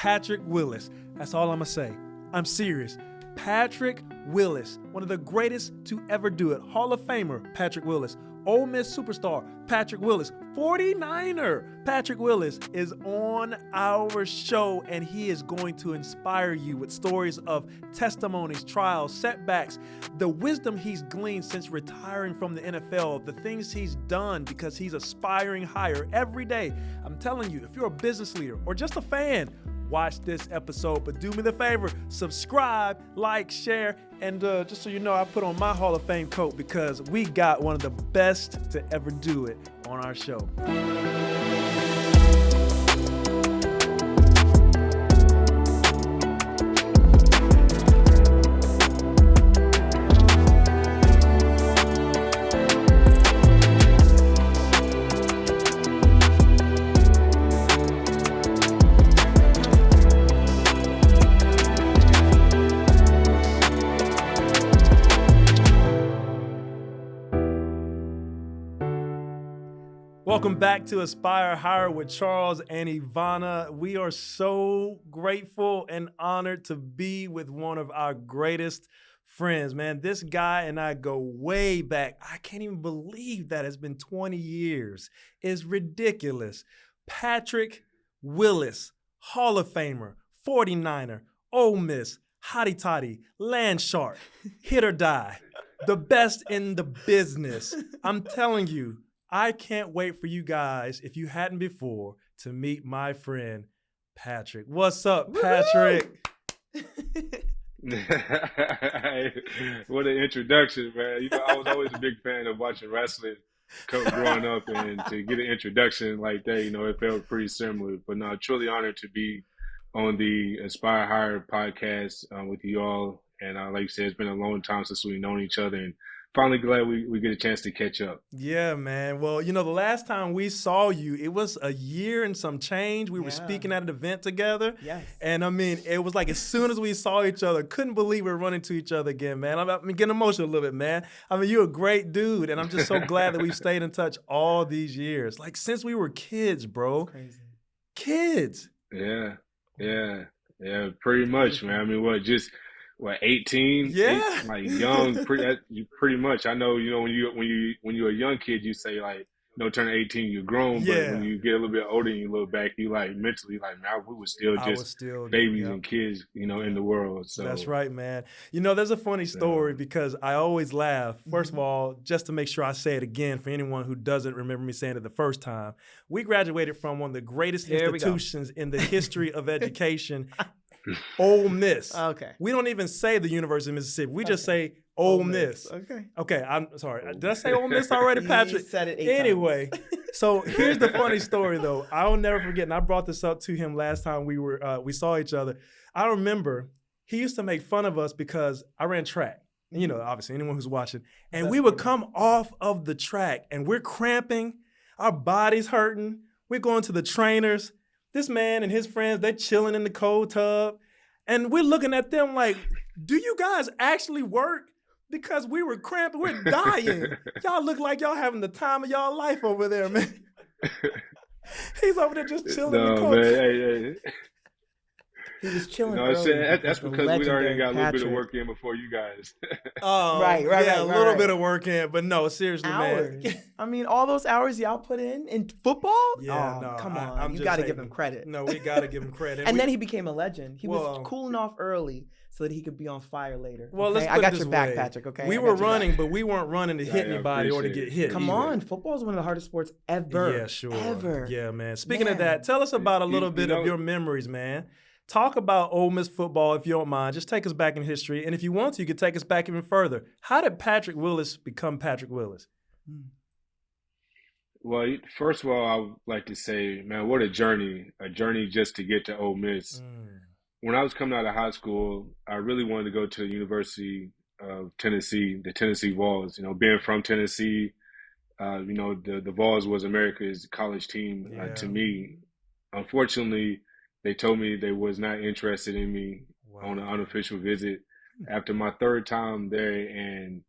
Patrick Willis. That's all I'm going to say. I'm serious. Patrick Willis, one of the greatest to ever do it. Hall of Famer, Patrick Willis. Ole Miss superstar, Patrick Willis. 49er, Patrick Willis is on our show, and he is going to inspire you with stories of testimonies, trials, setbacks, the wisdom he's gleaned since retiring from the NFL, the things he's done because he's aspiring higher every day. I'm telling you, if you're a business leader or just a fan, watch this episode, but do me the favor, subscribe, like, share, and just so you know, I put on my Hall of Fame coat because we got one of the best to ever do it on our show. Welcome back to Aspire Higher with Charles and Yvana. We are so grateful and honored to be with one of our greatest friends, man. This guy and I go way back. I can't even believe that it's been 20 years. It's ridiculous. Patrick Willis, Hall of Famer, 49er, Ole Miss, hotty toddy, land shark, hit or die, the best in the business. I'm telling you, I can't wait for you guys, if you hadn't before, to meet my friend, Patrick. What's up, Patrick? What an introduction, man. You know, I was always a big fan of watching wrestling growing up, and to get an introduction like that, you know, it felt pretty similar. But no, truly honored to be on the Aspire Higher podcast with you all. And like you said, it's been a long time since we've known each other, and finally glad we get a chance to catch up. Yeah, man. Well, you know, the last time we saw you, it was a year and some change. We were speaking at an event together. Yes. And I mean, it was like as soon as we saw each other, couldn't believe we were running to each other again, man. I'm getting emotional a little bit, man. I mean, you're a great dude, and I'm just so glad that we've stayed in touch all these years. Like since we were kids, bro. That's crazy. Kids. Yeah, pretty much, man. I mean, 18? Yeah. Like young, pretty much. I know, you know, when you're a young kid, you say like, you know, turn 18, you're grown. Yeah. But when you get a little bit older and you look back, you like mentally like, man, we were still just babies and kids, you know, in the world. So that's right, man. You know, there's a funny story because I always laugh. First of all, just to make sure I say it again for anyone who doesn't remember me saying it the first time, we graduated from one of the greatest institutions in the history of education. Ole Miss. Okay. We don't even say the University of Mississippi. We just say Ole Miss. Okay, I'm sorry. Did I say Ole Miss already, Patrick? You said it 8 anyway, so here's the funny story, though. I'll never forget, and I brought this up to him last time we saw each other. I remember he used to make fun of us because I ran track. You know, obviously, anyone who's watching. And we would come off of the track, and we're cramping. Our body's hurting. We're going to the trainers. This man and his friends, they're chilling in the cold tub. And we're looking at them like, do you guys actually work? Because we were cramping, we're dying. Y'all look like y'all having the time of y'all life over there, man. He's over there just chilling in the cold. Man, hey. He was chilling. No, that's because we already got a little bit of work in before you guys. Right. A little bit of work in, but no, seriously, hours. man. I mean, all those hours y'all put in football? Yeah, no. Come on. I'm you got to give him credit. No, we got to give him credit. And then he became a legend. He was cooling off early so that he could be on fire later. Well, okay? let's put I got it this your back, way. Patrick, okay? We were running, but we weren't running to hit anybody or to get hit. Come on. Football is one of the hardest sports ever. Yeah, sure. Ever. Yeah, man. Speaking of that, tell us about a little bit of your memories, man. Talk about Ole Miss football, if you don't mind. Just take us back in history. And if you want to, you could take us back even further. How did Patrick Willis become Patrick Willis? Well, first of all, I would like to say, man, what a journey just to get to Ole Miss. When I was coming out of high school, I really wanted to go to the University of Tennessee, the Tennessee Vols. You know, being from Tennessee, you know, the Vols was America's college team to me. Unfortunately, they told me they was not interested in me on an unofficial visit after my third time there. And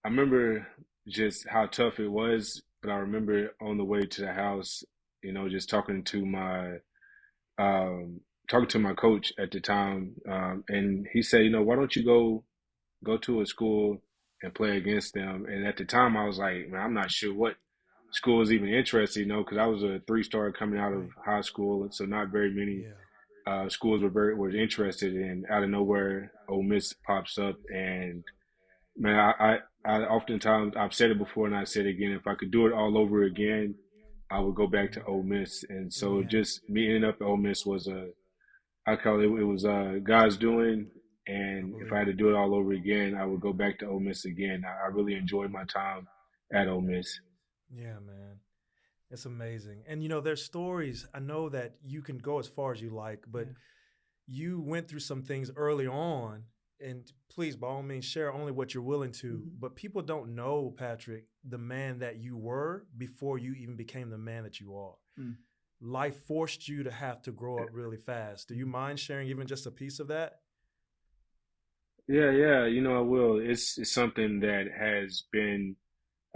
I remember just how tough it was, but I remember on the way to the house, you know, just talking to my talking to my coach at the time, and he said, why don't you go to a school and play against them? And at the time, I was like, man, I'm not sure what school is even interested, because I was a 3-star coming out of high school, and so not very many schools were interested. And out of nowhere, Ole Miss pops up, and man, I oftentimes I've said it before and I said it again. If I could do it all over again, I would go back to Ole Miss. And so just me ending up at Ole Miss was I call it was God's doing. And if I had to do it all over again, I would go back to Ole Miss again. I really enjoyed my time at Ole Miss. Yeah, man. It's amazing. And, there's stories. I know that you can go as far as you like, but you went through some things early on. And please, by all means, share only what you're willing to. But people don't know, Patrick, the man that you were before you even became the man that you are. Life forced you to have to grow up really fast. Do you mind sharing even just a piece of that? Yeah, I will. It's something that has been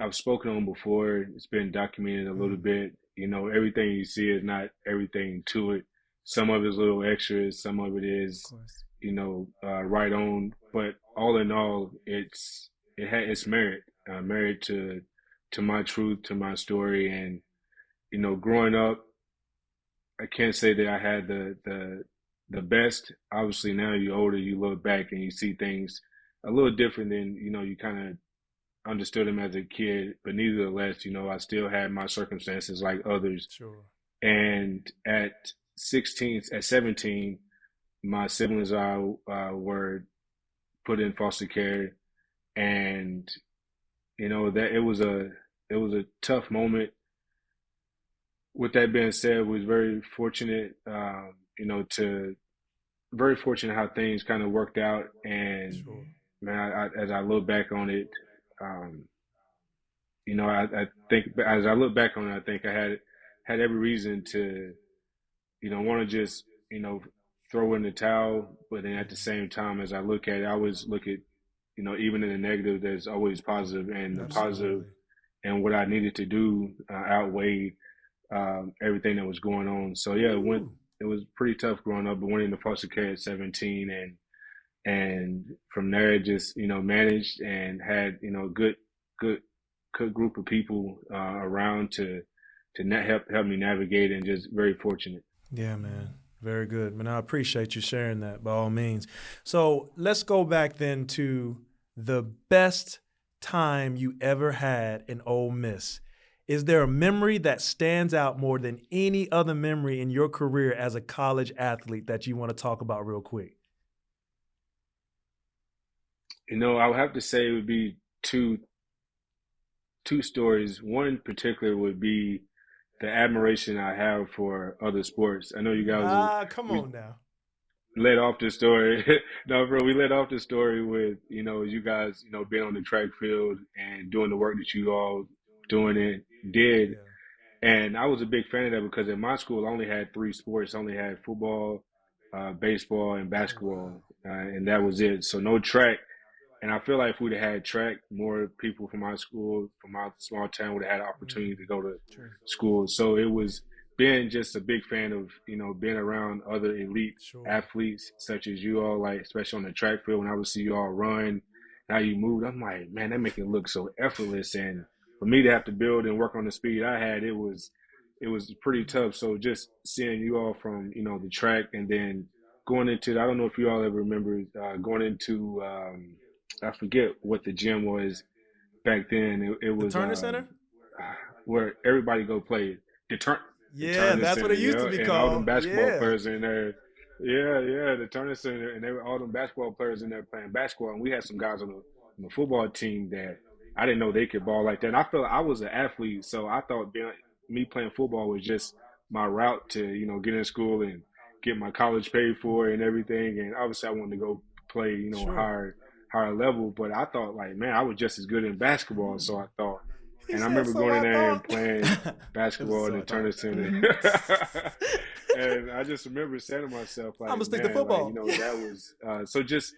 I've spoken on before. It's been documented a little bit. Everything you see is not everything to it. Some of it is little extras. Some of it is, right on. But all in all, it's merit, merit to my truth, to my story. And growing up, I can't say that I had the best. Obviously, now you're older, you look back and you see things a little different than you kind of understood him as a kid, but nevertheless, I still had my circumstances like others. Sure. And at 17, my siblings were put in foster care, and that it was a tough moment. With that being said, was very fortunate, very fortunate how things kind of worked out. And man, as I look back on it, I think as I look back on it, I think I had every reason to, want to just, throw in the towel. But then at the same time, as I look at it, I always look at, even in the negative, there's always positive, and the positive and what I needed to do outweighed everything that was going on. So yeah, it was pretty tough growing up, but went into foster care at 17, and from there just managed and had good group of people around to help me navigate, and just very fortunate. Yeah, man. Very good. Man, I appreciate you sharing that by all means. So let's go back then to the best time you ever had in Ole Miss. Is there a memory that stands out more than any other memory in your career as a college athlete that you want to talk about real quick? I would have to say it would be two stories. One in particular would be the admiration I have for other sports. I know you guys come on now. Led off the story. No, bro, we led off the story with, you guys, being on the track field and doing the work that you all did. Yeah. And I was a big fan of that because in my school, I only had 3 sports. I only had football, baseball, and basketball. And that was it. So no track. And I feel like if we'd have had track, more people from my school, from my small town, would have had an opportunity to go to school. So it was being just a big fan of, being around other elite athletes such as you all, like especially on the track field. When I would see you all run, how you moved, I'm like, man, that make it look so effortless. And for me to have to build and work on the speed I had, it was pretty tough. So just seeing you all from, the track, and then going into, I don't know if you all ever remember going into, I forget what the gym was back then. It was the Turner Center, where everybody go play the Turner. Yeah, that's Center, what it used to be and called. all them basketball players in there. Yeah, the Turner Center, and they were all them basketball players in there playing basketball. And we had some guys on the football team that I didn't know they could ball like that. And I felt I was an athlete, so I thought me playing football was just my route to get in school and get my college paid for and everything. And obviously, I wanted to go play higher level, but I thought like, man, I was just as good in basketball. So I thought, and I remember going in there and playing basketball in the Turner Center. And I just remember saying to myself, like, I'm gonna stick to football. Like, that was so just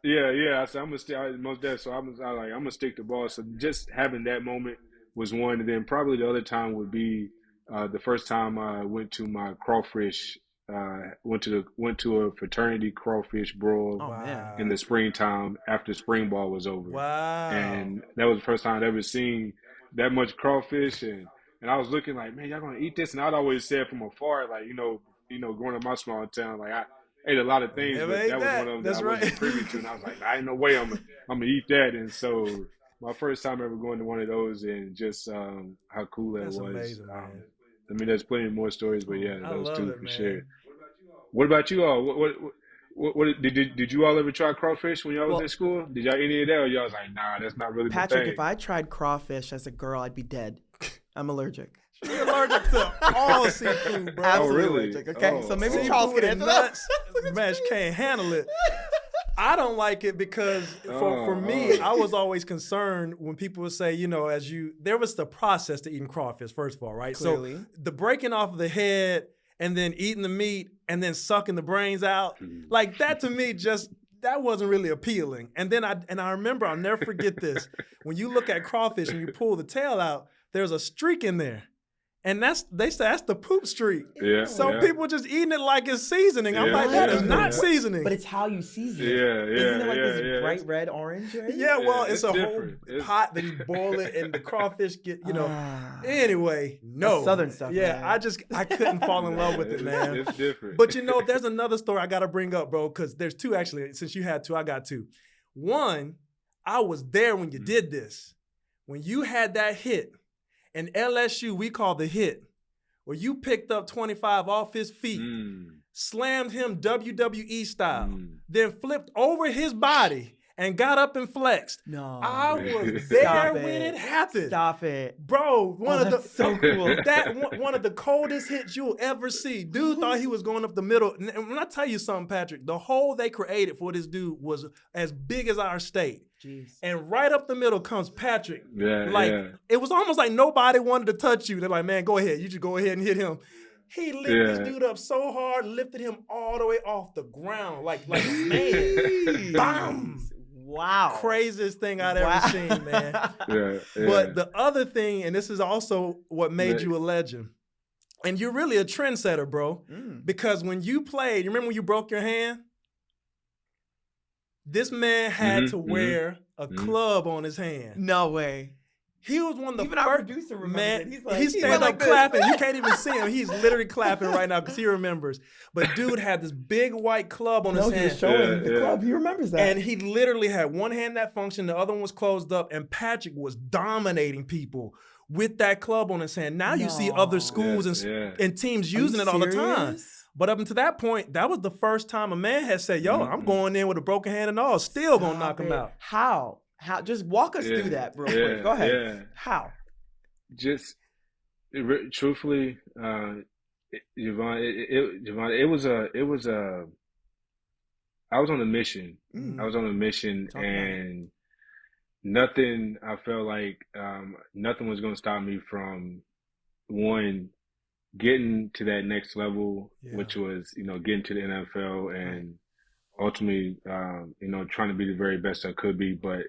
yeah. I said I'm gonna stick most definitely. So I'm gonna stick to ball. So just having that moment was one, and then probably the other time would be the first time I went to my crawfish went to a fraternity crawfish broil in the springtime after spring ball was over. Wow. And that was the first time I'd ever seen that much crawfish, and I was looking like, man, y'all gonna eat this? And I'd always said from afar, like, growing up in my small town, like I ate a lot of things, but that was one of them that I wasn't privy to, and I was like, I ain't no way I'm gonna eat that. And so my first time ever going to one of those, and just how cool that was. Amazing, man. I mean, there's plenty more stories, but yeah, those two for man. sure. What about you all? What did you all ever try crawfish when y'all was in school? Did y'all eat any of that, or y'all was like, nah, that's not really Patrick, my thing? if I tried crawfish as a girl, I'd be dead. I'm allergic. You're allergic to all seafood, bro. Absolutely really? allergic. Okay, so maybe Seafood Charles can answer that. Man, she can't handle it. I don't like it because for me, I was always concerned when people would say, there was the process to eating crawfish, first of all, right? Clearly. So the breaking off of the head and then eating the meat and then sucking the brains out, like that to me that wasn't really appealing. And then I remember, I'll never forget this. When you look at crawfish and you pull the tail out, there's a streak in there. And they say that's the poop streak. Yeah. So people just eating it like it's seasoning. I'm like, that is not seasoning. But it's how you season it. Yeah. Isn't it like this bright red orange? Right? Yeah, well, it's a different. whole pot that you boil it and the crawfish get, Anyway, no. Southern stuff. Yeah, man. I couldn't fall in love with it, man. It's different. But there's another story I got to bring up, bro, because there's two actually. Since you had two, I got two. One, I was there when you did this. When you had that hit. And LSU, we call the hit, where you picked up 25 off his feet, slammed him WWE style, then flipped over his body and got up and flexed. No. I was there when it happened. Stop it. Bro, so cool. One of the coldest hits you'll ever see. Dude thought he was going up the middle. And when I tell you something, Patrick, the hole they created for this dude was as big as our state. Jeez. And right up the middle comes Patrick. Yeah, It was almost like nobody wanted to touch you. They're like, man, go ahead. You just go ahead and hit him. He lifted this dude up so hard, lifted him all the way off the ground, like a man. Bam! Wow. Craziest thing I'd ever seen, man. Yeah. But the other thing, and this is also what made you a legend, and you're really a trendsetter, bro, because when you played, you remember when you broke your hand? This man had to wear a club on his hand. No way. He was one of the Even first. our producer remembers it. He's standing up clapping. You can't even see him. He's literally clapping right now because he remembers. But dude had this big white club on his hand. He was showing the club. He remembers that. And he literally had one hand that functioned, the other one was closed up, and Patrick was dominating people with that club on his hand. Now you see other schools and teams using it all the time. But up until that point, that was the first time a man had said, yo, I'm going in with a broken hand and all, still going to knock him out. How? Just walk us through that real quick. Go ahead. Yeah. How? Just truthfully, Yvonne, it was I was on a mission. I was on a mission, and nothing, I felt like nothing was going to stop me from, one, getting to that next level, which was, getting to the NFL and ultimately, trying to be the very best I could be. But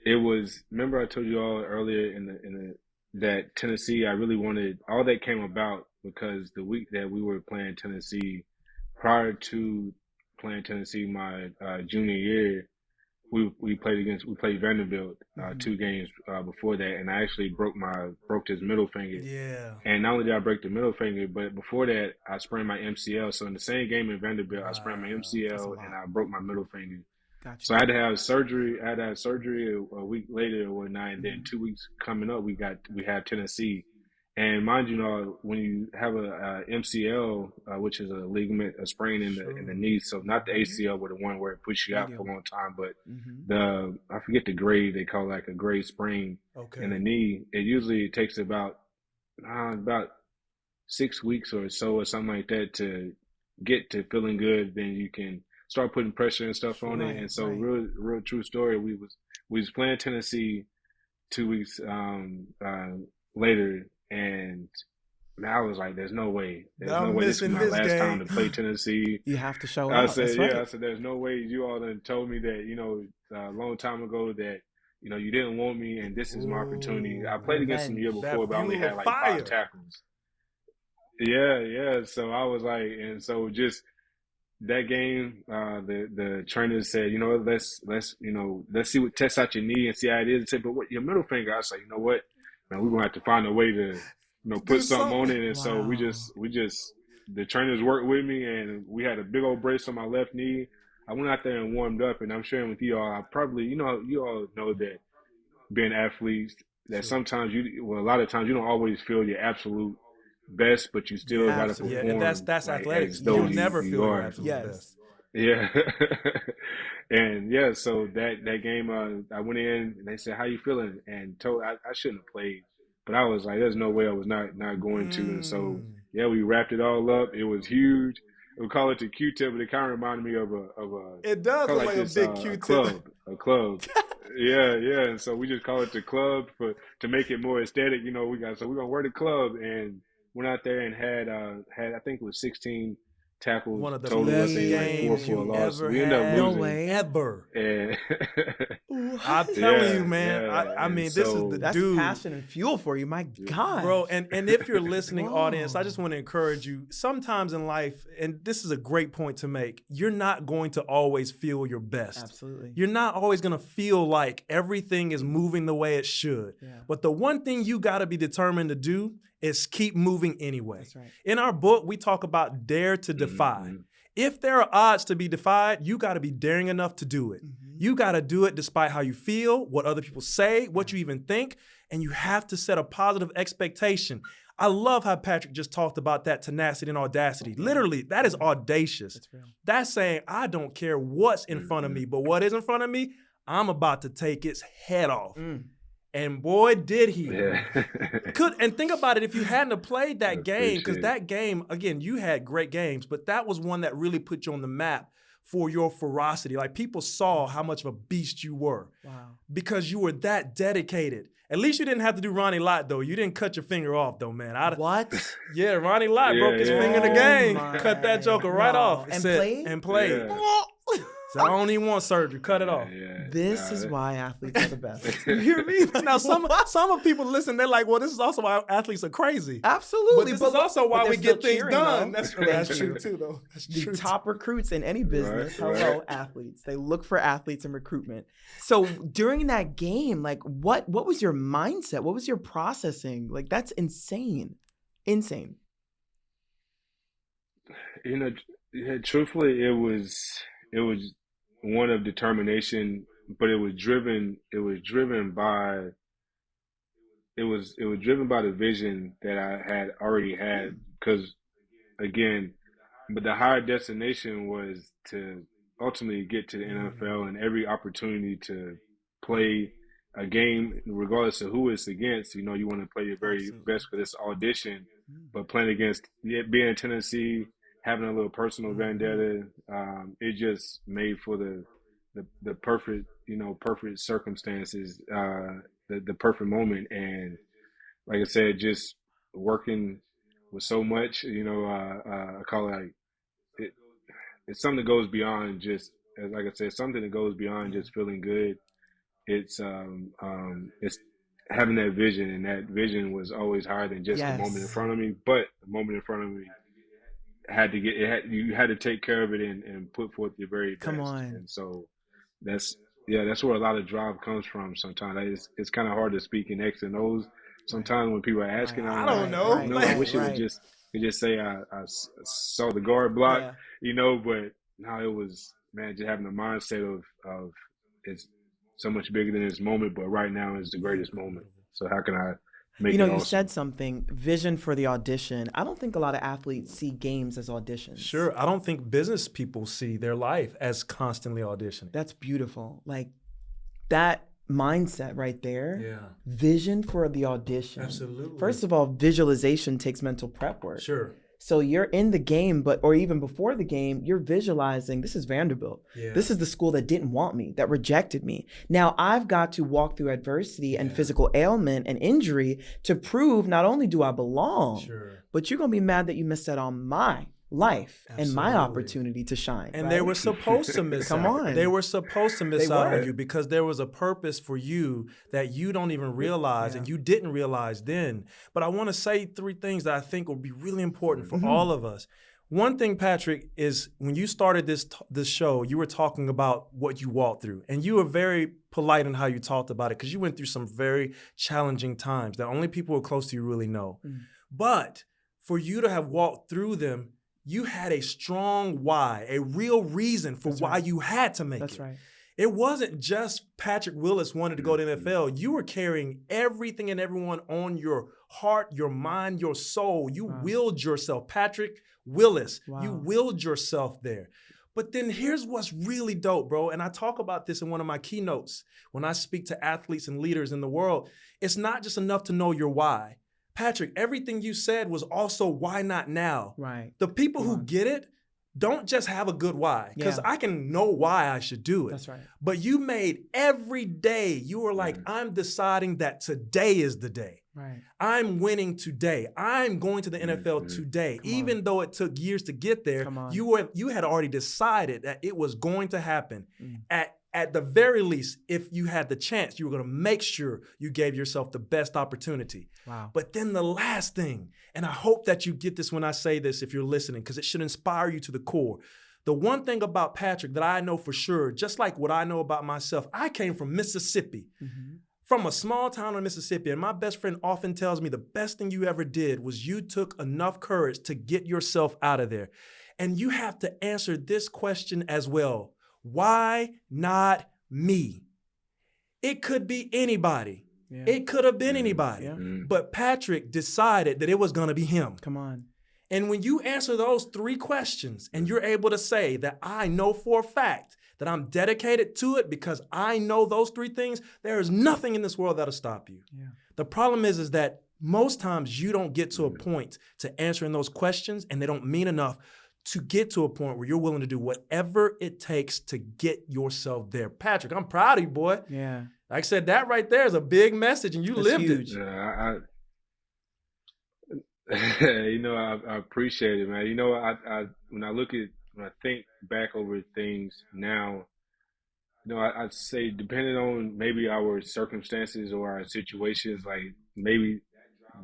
it was, remember I told you all earlier that Tennessee, I really wanted, all that came about because the week that we were playing Tennessee, prior to playing Tennessee my junior year, we played Vanderbilt 2 games before that, and I actually broke his middle finger. Yeah. And not only did I break the middle finger, but before that I sprained my MCL. So in the same game in Vanderbilt, I sprained my MCL and I broke my middle finger. Gotcha. So I had to have surgery. I had to have surgery a week later or whatnot, and then 2 weeks coming up, we have Tennessee. And mind you, when you have a MCL, which is a ligament, a sprain in the knee, so not the ACL, but the one where it puts you out for a long time, but I forget the grade, they call it like a grade sprain in the knee. It usually takes about 6 weeks or so or something like that to get to feeling good. Then you can start putting pressure and stuff on it. And so real true story, we was playing Tennessee 2 weeks later. And I was like, there's no way. There's no way this is my last time to play Tennessee. You have to show up. I said, I said, there's no way you all done told me that, a long time ago that, you didn't want me and this is my opportunity. I played against them the year before, but I only had like 5 tackles. Yeah. So I was like, and so just that game, the trainer said, let's see what tests out your knee and see how it is. He said, but what your middle finger? I was like, you know what, man, we're gonna have to find a way to, Do put something on something. it. And so we just the trainers worked with me, and we had a big old brace on my left knee. I went out there and warmed up, and I'm sharing with you all. I probably, you all know that being athletes, that Sure. sometimes a lot of times you don't always feel your absolute best, but you still got to Absolutely. Yeah, and that's perform like athletics. as though You'll Yes. never you feel your are. absolute Yes. best. Yeah. And yeah, so that game, I went in and they said, "How you feeling?" And I shouldn't have played, but I was like, "There's no way I was not going to." And so yeah, we wrapped it all up. It was huge. We call it the Q-tip, but it kind of reminded me of a It does call look it like like a this big a Q-tip. club. Yeah. And so we just call it the club to make it more aesthetic. We're gonna wear the club, and went out there and had I think it was 16 tackles One of the total. I best think like 4 games for a you loss. ever We ended up had. No losing, way. Ever. and I'm What? telling you, man. yeah. I And mean, this is the so That's dude. passion and fuel for you. My God. Bro, and if you're listening, Whoa. audience, I just want to encourage you. Sometimes in life, and this is a great point to make, you're not going to always feel your best. Absolutely. You're not always going to feel like everything is moving the way it should. Yeah. But the one thing you got to be determined to do is keep moving anyway. That's right. In our book, we talk about dare to defy. Mhm. If there are odds to be defied, you got to be daring enough to do it. You got to do it despite how you feel, what other people say, what you even think, and you have to set a positive expectation. I love how Patrick just talked about that tenacity and audacity. Literally, that is audacious. That's real. That's saying, I don't care what's in front of me, but what is in front of me, I'm about to take its head off. And boy, did he. Yeah. And think about it, if you hadn't have played that game, because Appreciate it. that game, again, you had great games, but that was one that really put you on the map for your ferocity. Like, people saw how much of a beast you were. Wow. Because you were that dedicated. At least you didn't have to do Ronnie Lott, though. You didn't cut your finger off, though, man. What? Yeah, Ronnie Lott Yeah, broke his yeah. finger in the Oh game. my Cut that joker right God. off. And Said- played? And played. Yeah. So I don't even want surgery. Cut it off. Yeah. This Nah, is why athletes are the best. You hear me? Now, some of people listen, they're like, well, this is also why athletes are crazy. Absolutely. But this is also why they're we still get things cheering, done. though. That's Thank true you. too, though. That's The true. top recruits in any business, Right. hello, athletes. They look for athletes in recruitment. So during that game, like what was your mindset? What was your processing? Like, that's insane. Insane. Truthfully, it was one of determination, but it was driven by the vision that I had already had. Because again, but the higher destination was to ultimately get to the NFL, and every opportunity to play a game, regardless of who it's against. You want to play your very best for this audition, but playing against being in Tennessee, having a little personal vendetta, it just made for the perfect, perfect circumstances, the perfect moment. And like I said, just working with so much, I call it like it's something that goes beyond just, like I said, something that goes beyond just feeling good. It's having that vision, and that vision was always higher than just the moment in front of me. But the moment in front of me you had to take care of it and put forth your very best. Come on. And so that's where a lot of drive comes from. Sometimes it's kind of hard to speak in X and O's. Sometimes when people are asking, I don't know. I wish it could just say I saw the guard block, but now it was, man, just having the mindset of it's so much bigger than this moment, but right now is the greatest moment. So how can I make it awesome? You said something, vision for the audition. I don't think a lot of athletes see games as auditions. Sure. I don't think business people see their life as constantly auditioning. That's beautiful. Like, that mindset right there. Yeah. Vision for the audition. Absolutely. First of all, visualization takes mental prep work. Sure. So you're in the game, or even before the game, you're visualizing, this is Vanderbilt. Yeah. This is the school that didn't want me, that rejected me. Now I've got to walk through adversity and physical ailment and injury to prove not only do I belong, Sure. but you're going to be mad that you missed out on my life and my Absolutely. opportunity to shine. And right? they were supposed to miss Come out. on. They were supposed to miss They out were. on you because there was a purpose for you that you don't even realize and you didn't realize then. But I want to say 3 things that I think will be really important for all of us. One thing, Patrick, is when you started this show, you were talking about what you walked through. And you were very polite in how you talked about it because you went through some very challenging times that only people who are close to you really know. But for you to have walked through them, you had a strong why, a real reason for why you had to make it. That's right. It wasn't just Patrick Willis wanted to go to the NFL. You were carrying everything and everyone on your heart, your mind, your soul. You willed yourself. Patrick Willis, you willed yourself there. But then here's what's really dope, bro. And I talk about this in one of my keynotes when I speak to athletes and leaders in the world. It's not just enough to know your why. Patrick, everything you said was also why not now? Right. The people who get it don't just have a good why, because I can know why I should do it. That's right. But you made every day, you were like, I'm deciding that today is the day. Right. I'm winning today. I'm going to the NFL today. Even though it took years to get there, you had already decided that it was going to happen. At the very least, if you had the chance, you were going to make sure you gave yourself the best opportunity. Wow. But then the last thing, and I hope that you get this when I say this if you're listening, because it should inspire you to the core. The one thing about Patrick that I know for sure, just like what I know about myself, I came from Mississippi, from a small town in Mississippi, and my best friend often tells me the best thing you ever did was you took enough courage to get yourself out of there. And you have to answer this question as well. Why not me? It could be anybody. Yeah. It could have been anybody. Yeah. But Patrick decided that it was going to be him. Come on. And when you answer those 3 questions and you're able to say that I know for a fact that I'm dedicated to it because I know those 3 things, there is nothing in this world that'll stop you. Yeah. The problem is that most times you don't get to a point to answering those questions and they don't mean enough to get to a point where you're willing to do whatever it takes to get yourself there. Patrick, I'm proud of you, boy. Yeah. Like I said, that right there is a big message, and you lived huge. it. Yeah, I appreciate it, man. When I think back over things now, I'd say depending on maybe our circumstances or our situations, like maybe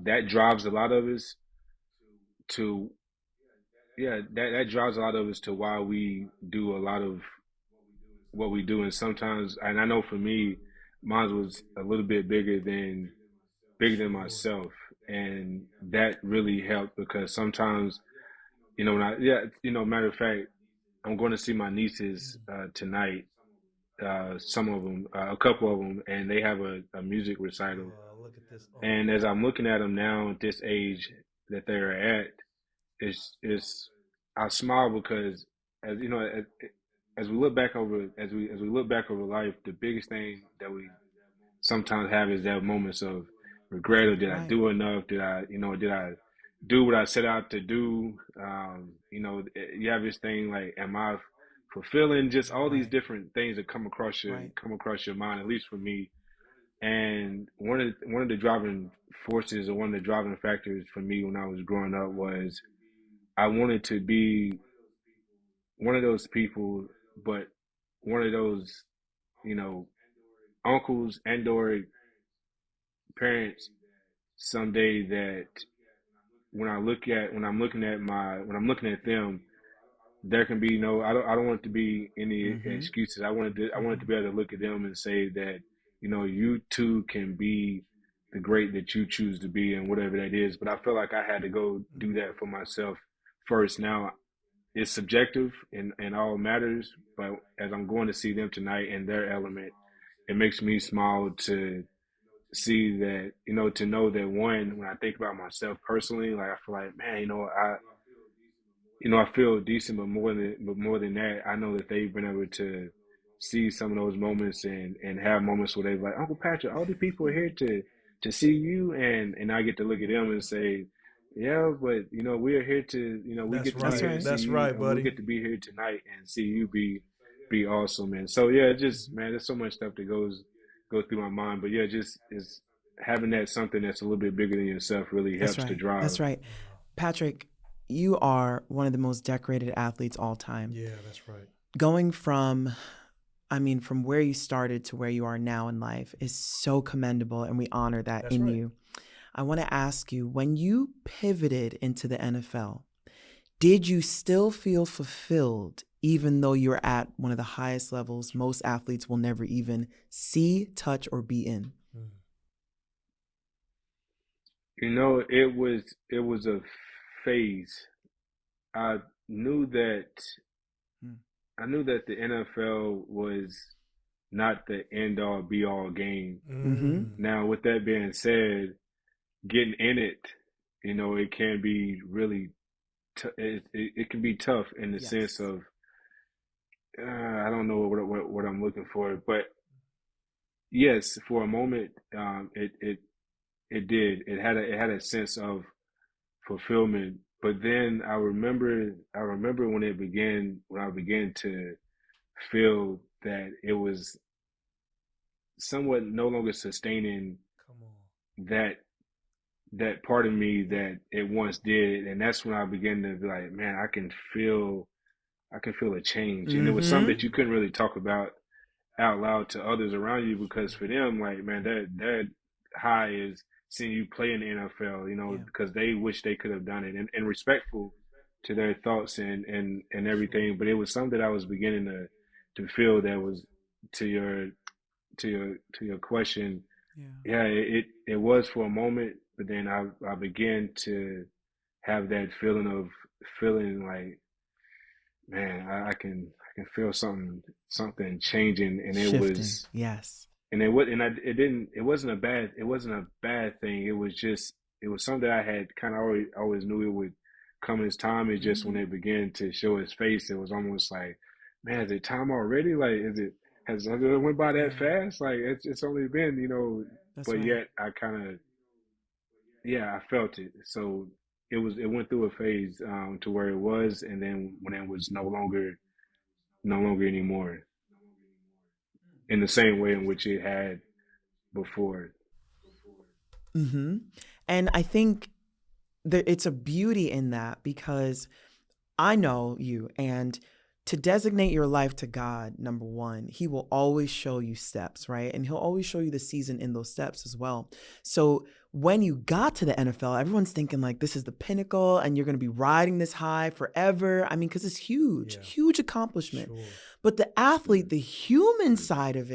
that drives a lot of us to. Yeah, that drives a lot of us to why we do a lot of what we do. And sometimes, and I know for me, mine was a little bit bigger than myself. And that really helped because sometimes, matter of fact, I'm going to see my nieces tonight, some of them, a couple of them, and they have a music recital. Look at this. And as I'm looking at them now at this age that they're at, I smile because as we look back over life, the biggest thing that we sometimes have is that moments of regret or did I do enough? Did I do what I set out to do? You have this thing like, am I fulfilling? Just all these different things that come across your mind, at least for me. And one of the driving forces or one of the driving factors for me when I was growing up was I wanted to be one of those people, but one of those, uncles and or parents someday that when I'm looking at them, there can be I don't want it to be any excuses. I wanted to be able to look at them and say that, you too can be the great that you choose to be and whatever that is. But I felt like I had to go do that for myself first. Now, it's subjective and all matters, but as I'm going to see them tonight in their element, it makes me smile to see that, to know that when I think about myself personally, like I feel like, man, I feel decent, but more than that, I know that they've been able to see some of those moments and have moments where they're like, Uncle Patrick, all the people are here to see you, and I get to look at them and say, yeah, but we're here to, we get to be here to see you, right, buddy. We get to be here tonight and see you be awesome, man. So yeah, just man, there's so much stuff that goes through my mind, but yeah, just is having that something that's a little bit bigger than yourself really helps to drive. That's right, Patrick. you are one of the most decorated athletes all time. Yeah, that's right. Going from where you started to where you are now in life is so commendable, and we honor that That's in right. you. I want to ask you, when you pivoted into the NFL, did you still feel fulfilled, even though you're at one of the highest levels most athletes will never even see, touch, or be in? It was a phase. I knew that Hmm. I knew that the NFL was not the end all be all game. Mm-hmm. Now, with that being said, getting in it, it can be really it can be tough in the sense Yes. of I don't know what I'm looking for, but yes, for a moment, it did. It had a sense of fulfillment. But then I remember when I began to feel that it was somewhat no longer sustaining Come on. that that part of me that it once did, and that's when I began to be like, man, I can feel a change, and it was something Mm-hmm. that you couldn't really talk about out loud to others around you because for them, like, man, that high is seeing you play in the NFL, Yeah. because they wish they could have done it, and respectful to their thoughts and Sure. everything. But it was something that I was beginning to feel that was to your to your question. Yeah. Yeah, it was for a moment, but then I began to have that feeling of feeling like, man, I can feel something changing, and it Shifting. was Yes. and it was and I it didn't it wasn't a bad thing. It was something that I had kind of always knew it would come as time. It's just when Mm-hmm. it began to show its face, it was almost like, man, is it time already? Like, has it went by that Yeah. fast? Like, it's only been, That's but right. yet I kind of, yeah, I felt it. So it went through a phase to where it was, and then when it was no longer anymore in the same way in which it had before. Mm-hmm. And I think it's a beauty in that, because I know you, and to designate your life to God, number one, He will always show you steps, right? And He'll always show you the season in those steps as well. So when you got to the NFL, everyone's thinking like this is the pinnacle and you're going to be riding this high forever. I mean, because it's huge, Yeah. huge accomplishment. Sure. But the athlete, the human side of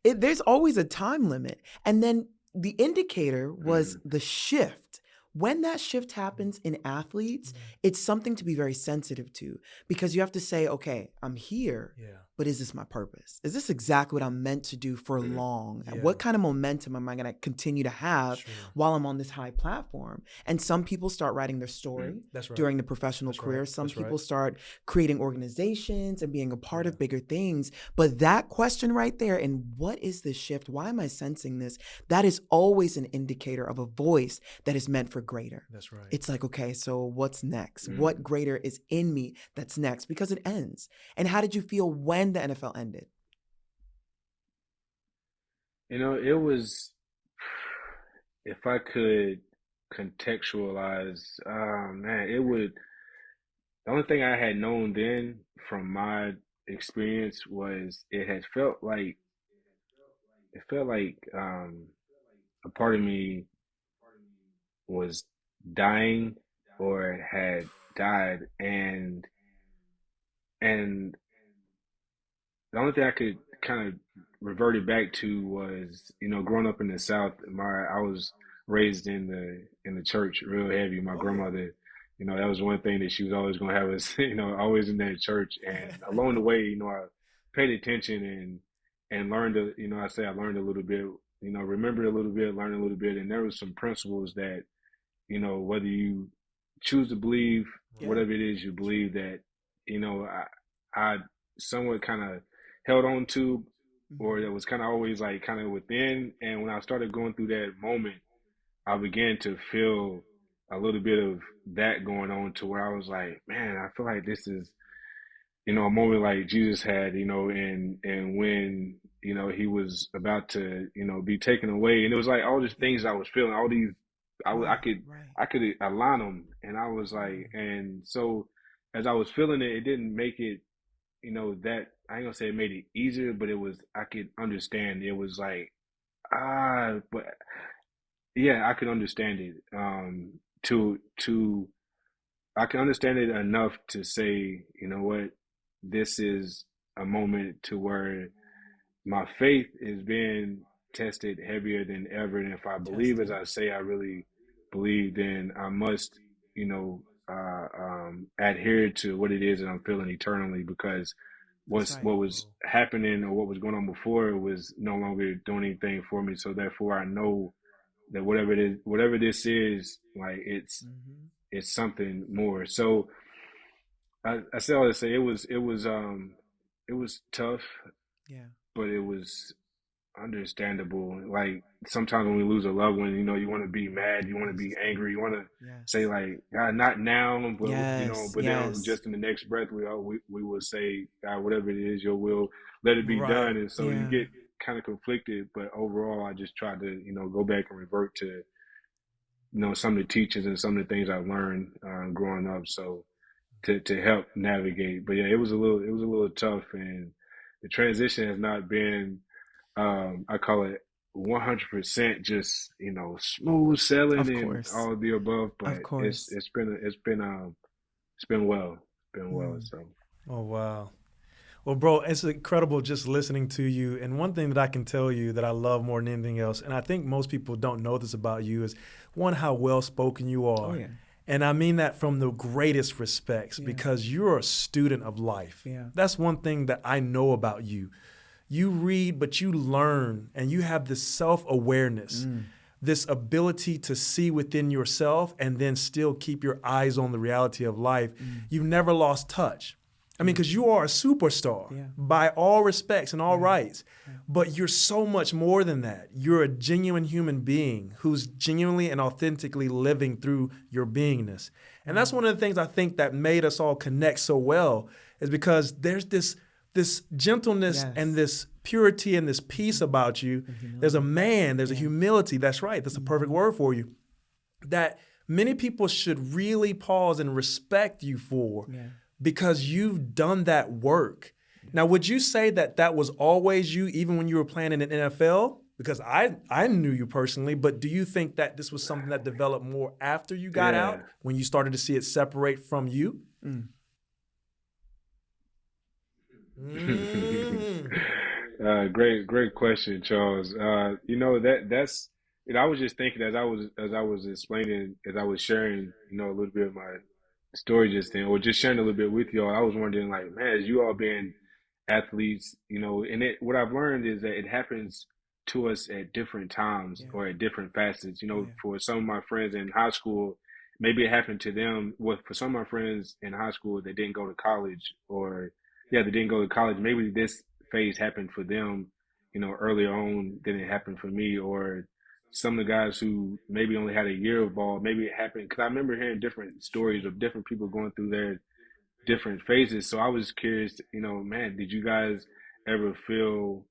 there's always a time limit. And then the indicator was Mm-hmm. the shift. When that shift happens in athletes, it's something to be very sensitive to, because you have to say, okay, I'm here, Yeah. but is this my purpose? Is this exactly what I'm meant to do for Mm-hmm. long? And Yeah. what kind of momentum am I going to continue to have Sure. while I'm on this high platform? And some people start writing their story That's right. during the professional That's career. right. Some That's people right. start creating organizations and being a part Yeah. of bigger things. But that question right there, and what is this shift? Why am I sensing this? That is always an indicator of a voice that is meant for greater. That's right. It's like, okay, so what's next? Mm-hmm. What greater is in me that's next? Because it ends. And how did you feel when the NFL ended? It was, if I could contextualize, man, the only thing I had known then from my experience was it felt like a part of me was dying or had died, and the only thing I could kind of revert it back to was, growing up in the South. I was raised in the church real heavy. My Oh, yeah. grandmother, that was one thing that she was always going to have us, always in that church. And along the way, I paid attention and learned. I learned a little bit. Remembered a little bit, learned a little bit, and there was some principles that, whether you choose to believe Yeah. whatever it is you believe that, I somewhat kind of held on to, or that Mm-hmm. was kind of always like kind of within. And when I started going through that moment, I began to feel a little bit of that going on to where I was like, man, I feel like this is, a moment like Jesus had, and when, he was about to, be taken away. And it was like all these things I was feeling, all these, I Right, could, right. I could align them And I was like, and so as I was feeling it, it didn't make it, that I ain't gonna say it made it easier, but I could understand. It was like, but yeah, I could understand it. To I can understand it enough to say, you know what, this is a moment to where my faith is being tested heavier than ever. And if I believe as Tested. I say I really believe, then I must, adhere to what it is that I'm feeling eternally, because That's right. what was happening or what was going on before was no longer doing anything for me. So therefore I know that whatever this is, like it's something more. So I say all to say it was tough, Yeah. but it was understandable. Like sometimes when we lose a loved one, you want to be mad, you want to be angry, you want to say Yes. like, God, not now, but Yes. but then Yes. just in the next breath, we will say, God, whatever it is, your will, let it be Right. done. And so you Yeah. get kind of conflicted, but overall, I just try to go back and revert to some of the teachings and some of the things I've learned growing up. So to help navigate. But yeah, it was a little tough, and the transition has not been I call it 100% just smooth sailing Of and course. all of the above, but Of course. it's been well, Mm. so. Oh, wow. Well, bro, it's incredible just listening to you. And one thing that I can tell you that I love more than anything else, and I think most people don't know this about you, is one, how well spoken you Oh are. yeah. And I mean that from the greatest respects, Yeah. because you're a student of life. Yeah. That's one thing that I know about you. You read, but you learn, and you have this self-awareness, this ability to see within yourself and then still keep your eyes on the reality of life. You've never lost touch. I mean, because you are a superstar Yeah. by all respects and all Yeah. rights. Yeah. But you're so much more than that. You're a genuine human being who's genuinely and authentically living through your beingness. And that's one of the things I think that made us all connect so well, is because there's this gentleness and Yes. this purity and this peace about you. There's a there's a Yeah. humility. That's right. That's a perfect word for you. That many people should really pause and respect you for, Yeah. because you've done that work. Now, would you say that that was always you, even when you were playing in the NFL? Because I knew you personally, but do you think that this was something that developed more after you got Yeah. out, when you started to see it separate from you? Mm. Great question, Charles. That's I was just thinking as I was explaining, as I was sharing, a little bit of my story just then, or just sharing a little bit with y'all. I was wondering, like, man, as you all being athletes, and what I've learned is that it happens to us at different times Yeah. or at different facets. Yeah. For some of my friends in high school, maybe it happened to them. Well, for some of my friends in high school that didn't go to college, or yeah, they didn't go to college. Maybe this phase happened for them, earlier on than it happened for me, or some of the guys who maybe only had a year of ball, maybe it happened because I remember hearing different stories of different people going through their different phases. So I was curious, man, did you guys ever feel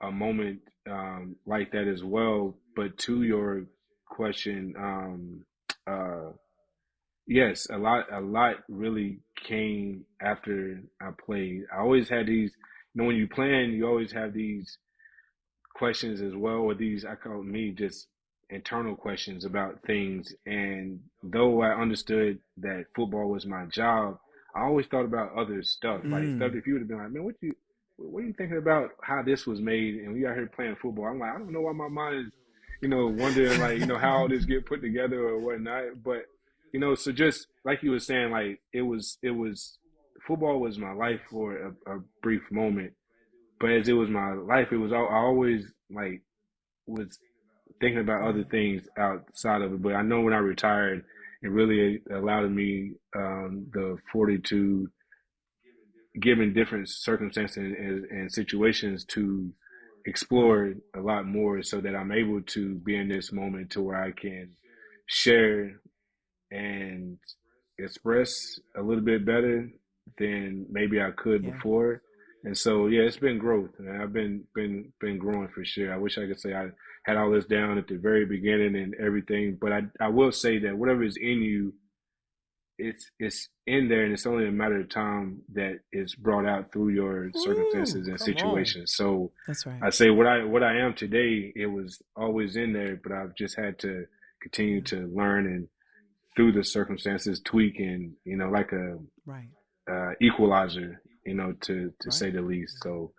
a moment like that as well? But to your question, uh, yes, a lot really came after I played. I always had these, when you plan, you always have these questions as well, or these, I call me just internal questions about things. And though I understood that football was my job, I always thought about other stuff, like stuff. If you would have been like, man, what are you thinking about how this was made? And we out here playing football. I'm like, I don't know why my mind is, wondering like, how all this get put together or whatnot. But, so just like you were saying, like it was, football was my life for a brief moment, but as it was my life, it was I always like was thinking about other Yeah. things outside of it. But I know when I retired, it really allowed me the fortitude, given different circumstances and situations, to Right. explore a lot more, so that I'm able to be in this moment to where I can share and express a little bit better than maybe I could Yeah. before. And so yeah, it's been growth, and I've been growing for sure. I wish I could say I had all this down at the very beginning and everything, but I will say that whatever is in you it's in there, and it's only a matter of time that it's brought out through your circumstances and come on. situations. So That's right. I say what I am today, it was always in there, but I've just had to continue to learn and through the circumstances tweak and, like a Right. equalizer, to Right. say the least. So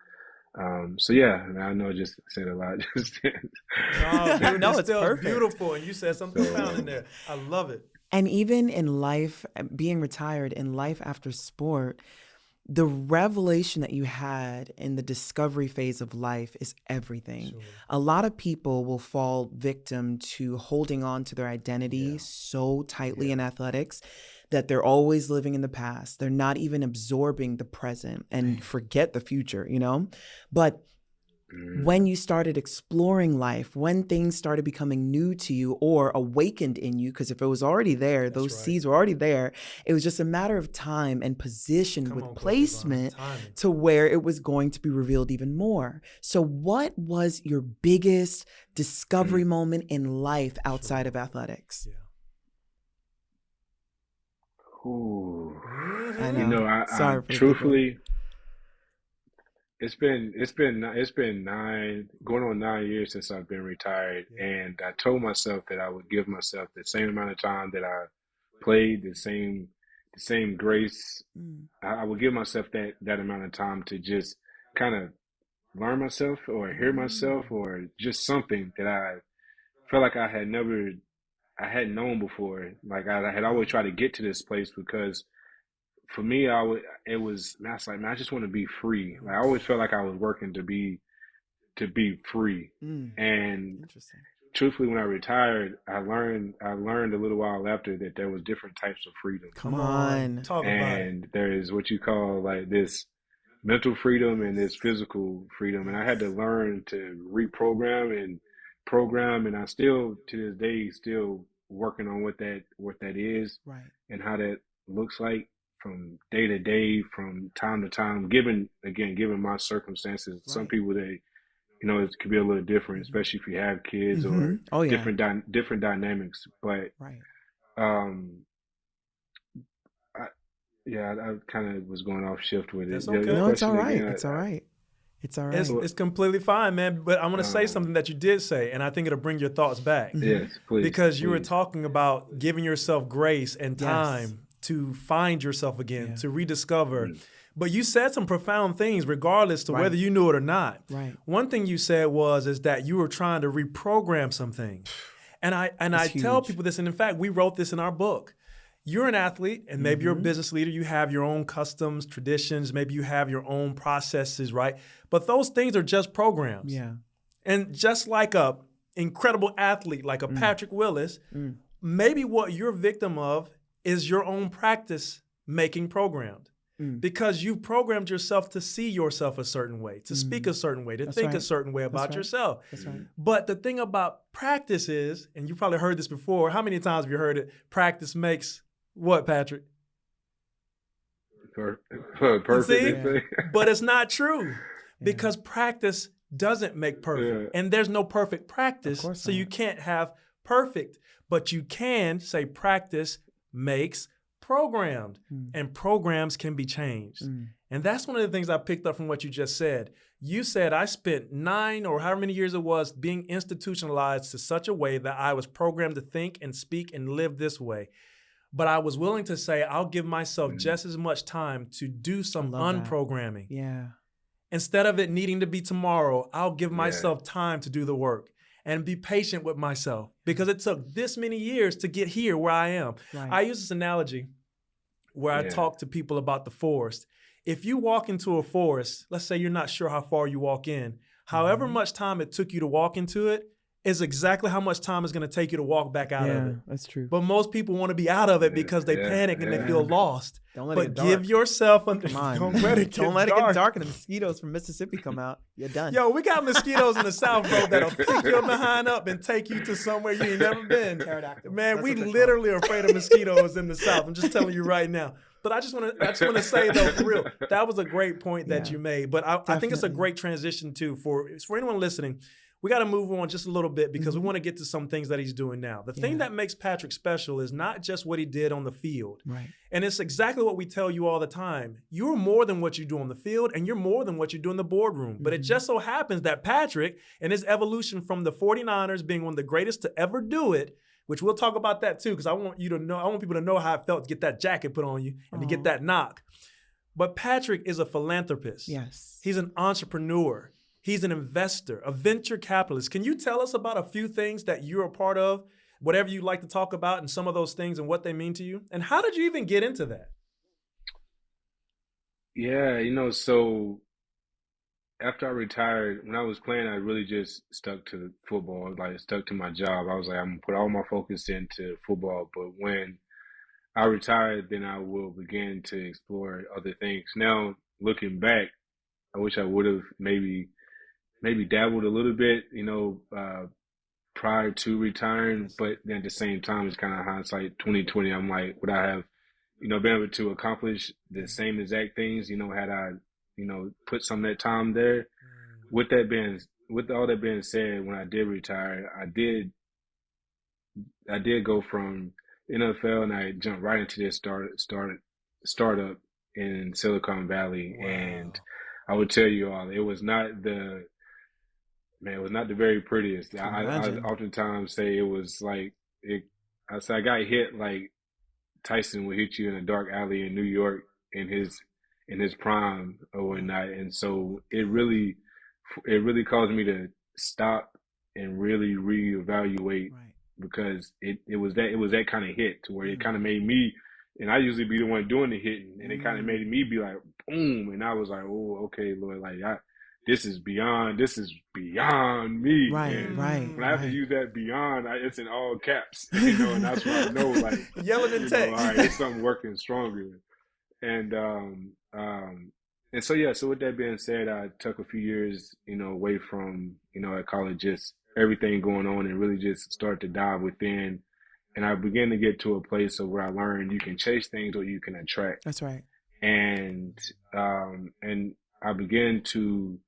yeah, I know I just said a lot. No, dude, No, it's it's still perfect. beautiful, and you said something profound in there. I love it. And even in life, being retired, in life after sport, the revelation that you had in the discovery phase of life is everything. Sure. A lot of people will fall victim to holding on to their identity so tightly in athletics that they're always living in the past. They're not even absorbing the present and forget the future, But when you started exploring life, when things started becoming new to you or awakened in you, because if it was already there, those seeds were already there, it was just a matter of time and position with placement to where it was going to be revealed even more. So what was your biggest discovery moment in life outside of athletics? Ooh. I know. I truthfully, it's been going on 9 years since I've been retired, and I told myself that I would give myself the same amount of time that I played, the same grace. I would give myself that amount of time to just kind of learn myself or hear myself or just something that I felt like I hadn't known before. Like I had always tried to get to this place because for me, I was like, man, I just want to be free. Like I always felt like I was working to be free. And truthfully, when I retired, I learned a little while after that there was different types of freedom. Come on. Talk about it. And there is what you call like this mental freedom and this physical freedom. And I had to learn to reprogram and program, and I still to this day still working on what that is and how that looks like from day to day, from time to time, given my circumstances. Some people, it could be a little different, especially if you have kids or different dynamics. But I kind of was going off shift with it. That's okay. No, it's all right. It's all right. It's all right. It's completely fine, man. But I want to say something that you did say, and I think it'll bring your thoughts back. Yes, please. Because you were talking about giving yourself grace and time to find yourself again, to rediscover. But you said some profound things regardless to whether you knew it or not. Right. One thing you said is that you were trying to reprogram some things. And I tell people this, and in fact, we wrote this in our book. You're an athlete, and maybe you're a business leader. You have your own customs, traditions. Maybe you have your own processes, right? But those things are just programs. Yeah. And just like a incredible athlete, like a Patrick Willis, maybe what you're victim of is your own practice making programmed. Because you've programmed yourself to see yourself a certain way, to speak a certain way, to think a certain way about yourself. That's right. But the thing about practice is, and you probably heard this before, how many times have you heard it? Practice makes what, Patrick? Perfect. See? But it's not true because practice doesn't make perfect. And there's no perfect practice, so you can't have perfect. But you can say practice makes programmed, and programs can be changed. And that's one of the things I picked up from what you just said. You said I spent 9 or however many years it was being institutionalized to such a way that I was programmed to think and speak and live this way. But I was willing to say I'll give myself just as much time to do some unprogramming. Yeah. Instead of it needing to be tomorrow, I'll give myself time to do the work and be patient with myself because it took this many years to get here where I am. Right. I use this analogy where I talk to people about the forest. If you walk into a forest, let's say you're not sure how far you walk in, however much time it took you to walk into it is exactly how much time it's going to take you to walk back out of it. That's true. But most people want to be out of it because they panic and they feel lost. Don't let it get dark. Give yourself Come on. Don't let it get dark and the mosquitoes from Mississippi come out. You're done. Yo, we got mosquitoes in the South, bro, that'll pick your behind up and take you to somewhere you ain't never been. Man, we literally are afraid of mosquitoes in the South. I'm just telling you right now. But I just want to say though, for real, that was a great point that you made. But I think it's a great transition too for anyone listening. we got to move on just a little bit because we want to get to some things that he's doing now. The thing Yeah. that makes Patrick special is not just what he did on the field. Right. And it's exactly what we tell you all the time. You're more than what you do on the field, and you're more than what you do in the boardroom. But it just so happens that Patrick and his evolution from the 49ers being one of the greatest to ever do it, which we'll talk about that too, because I want people to know how it felt to get that jacket put on you and to get that knock. But Patrick is a philanthropist. Yes. He's an entrepreneur. He's an investor, a venture capitalist. Can you tell us about a few things that you're a part of, whatever you'd like to talk about, and some of those things and what they mean to you? And how did you even get into that? Yeah, so after I retired, when I was playing, I really just stuck to football, like stuck to my job. I was like, I'm gonna put all my focus into football. But when I retired, then I will begin to explore other things. Now, looking back, I wish I would have maybe dabbled a little bit, prior to retiring. But then at the same time, it's kind of hindsight 2020. I'm like, would I have, been able to accomplish the same exact things, had I, put some of that time there? With all that being said, when I did retire, I did go from NFL and I jumped right into this startup in Silicon Valley. Wow. And I would tell you all, it was not the very prettiest. I oftentimes say it was like I got hit like Tyson would hit you in a dark alley in New York in his prime or whatnot. And so it really caused me to stop and really reevaluate, because it was that kind of hit to where it kind of made me, and I usually be the one doing the hitting, and it kind of made me be like, boom. And I was like, oh, okay, Lord, like this is beyond me. Right, and right. when I have to use that beyond, it's in all caps, and that's why I know, like, yelling in text. All right, it's something working stronger. And so with that being said, I took a few years, away from, at college, just everything going on, and really just start to dive within. And I began to get to a place of where I learned you can chase things or you can attract. That's right. And I began to,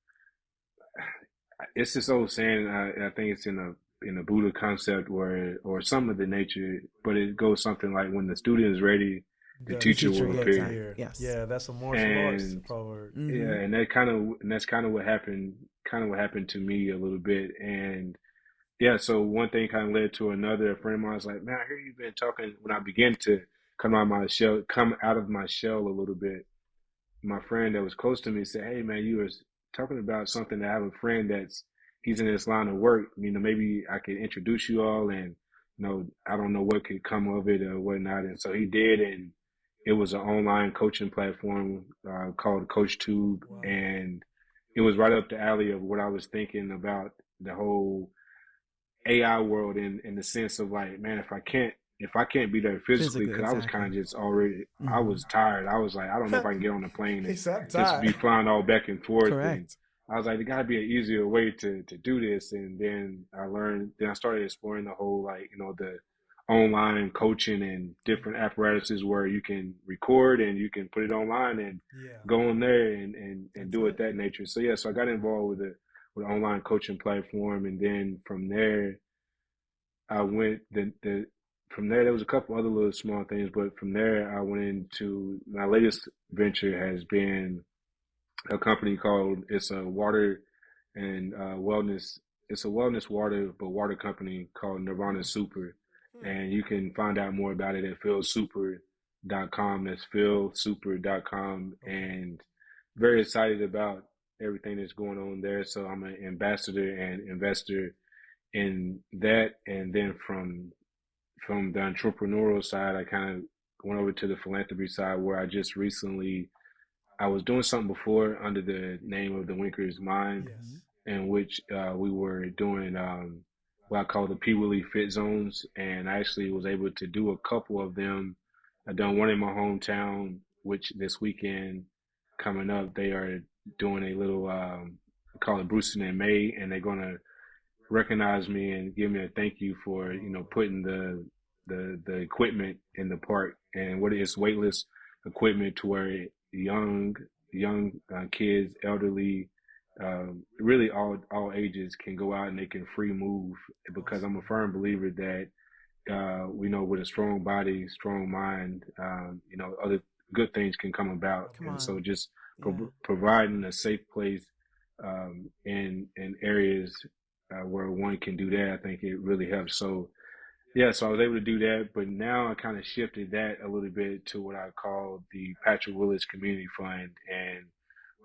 it's this old saying, I think it's in a Buddha concept or some of the nature, but it goes something like, when the student is ready, the teacher will appear. Yes. Yeah, that's a martial arts proverb. Yeah, and that's kind of what happened to me a little bit. And yeah, so one thing kind of led to another. A friend of mine was like, man, I hear you've been talking. When I began to come out of my shell a little bit, my friend that was close to me said, hey man, you were talking about something. I have a friend he's in this line of work. Maybe I could introduce you all, and I don't know what could come of it or whatnot. And so he did, and it was an online coaching platform called CoachTube. Wow. And it was right up the alley of what I was thinking about the whole AI world, in the sense of like, man, if I can't be there physically, because I was kind of just already, I was tired. I was like, I don't know if I can get on the plane and just be flying all back and forth. Correct. And I was like, there gotta be an easier way to do this. And then I started exploring the whole, like, the online coaching and different apparatuses where you can record and you can put it online and go on there and do it that nature. So so I got involved with an online coaching platform, and then from there I went from there there was a couple other little small things, but from there I went into my latest venture has been a company called, it's a water and wellness, it's a wellness water company called Nirvana Super. And you can find out more about it at philsuper.com. That's philsuper.com. And very excited about everything that's going on there. So I'm an ambassador and investor in that. And then from the entrepreneurial side, I kind of went over to the philanthropy side, where I was doing something before under the name of the Winker's Mind, in which we were doing what I call the Willie Fit Zones, and I actually was able to do a couple of them. I've done one in my hometown, which this weekend coming up, they are doing a little, call it Bruceton in May, and they're going to recognize me and give me a thank you for, putting the equipment in the park, and what it is, weightless equipment, to where young kids, elderly, really all ages can go out and they can free move, because I'm a firm believer that we know with a strong body, strong mind, other good things can come about. Come And so on. just Yeah. providing a safe place in areas where one can do that, I think it really helps. So yeah, so I was able to do that, but now I kind of shifted that a little bit to what I call the Patrick Willis Community Fund. And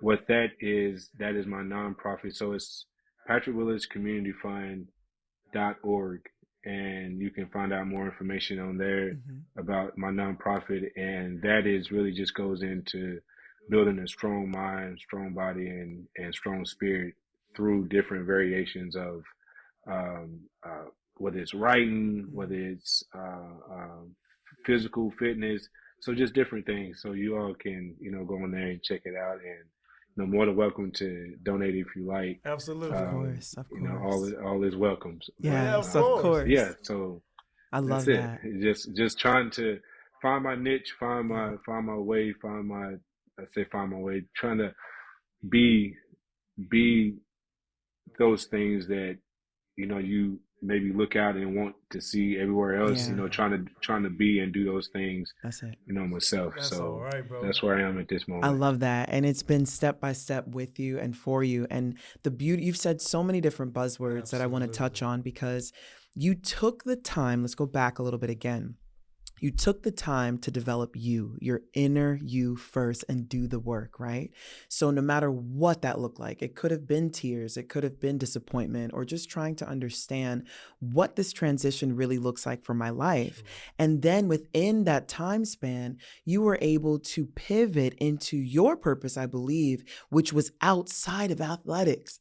what that is my nonprofit. So it's Patrick Willis Community Fund.org, and you can find out more information on there Mm-hmm. about my nonprofit. And that is really just goes into building a strong mind, strong body, and strong spirit through different variations of um, uh, whether it's writing, whether it's physical fitness, so just different things. So you all can go on there and check it out, and more than welcome to donate if you like. Absolutely. Of course. Of course. All is welcome. But Yeah, of Yes, of course. yeah, course. so I that's love it. that. Just trying to find my niche, find my way, find my way, trying to be be those things that you maybe look out and want to see everywhere else. Yeah, Trying to be and do those things. that's it. Myself. That's all So right, bro. that's where I am at this I moment. love that. And it's been step by step with you and for you. And the beauty, you've said so many different buzzwords that I want to touch Absolutely. on because you took the time. Let's go back a little bit again. You took the time to develop your inner you first, and do the work, right? So no matter what that looked like, it could have been tears, it could have been disappointment, or just trying to understand what this transition really looks like for my life. True. And then within that time span, you were able to pivot into your purpose, I believe, which was outside of athletics.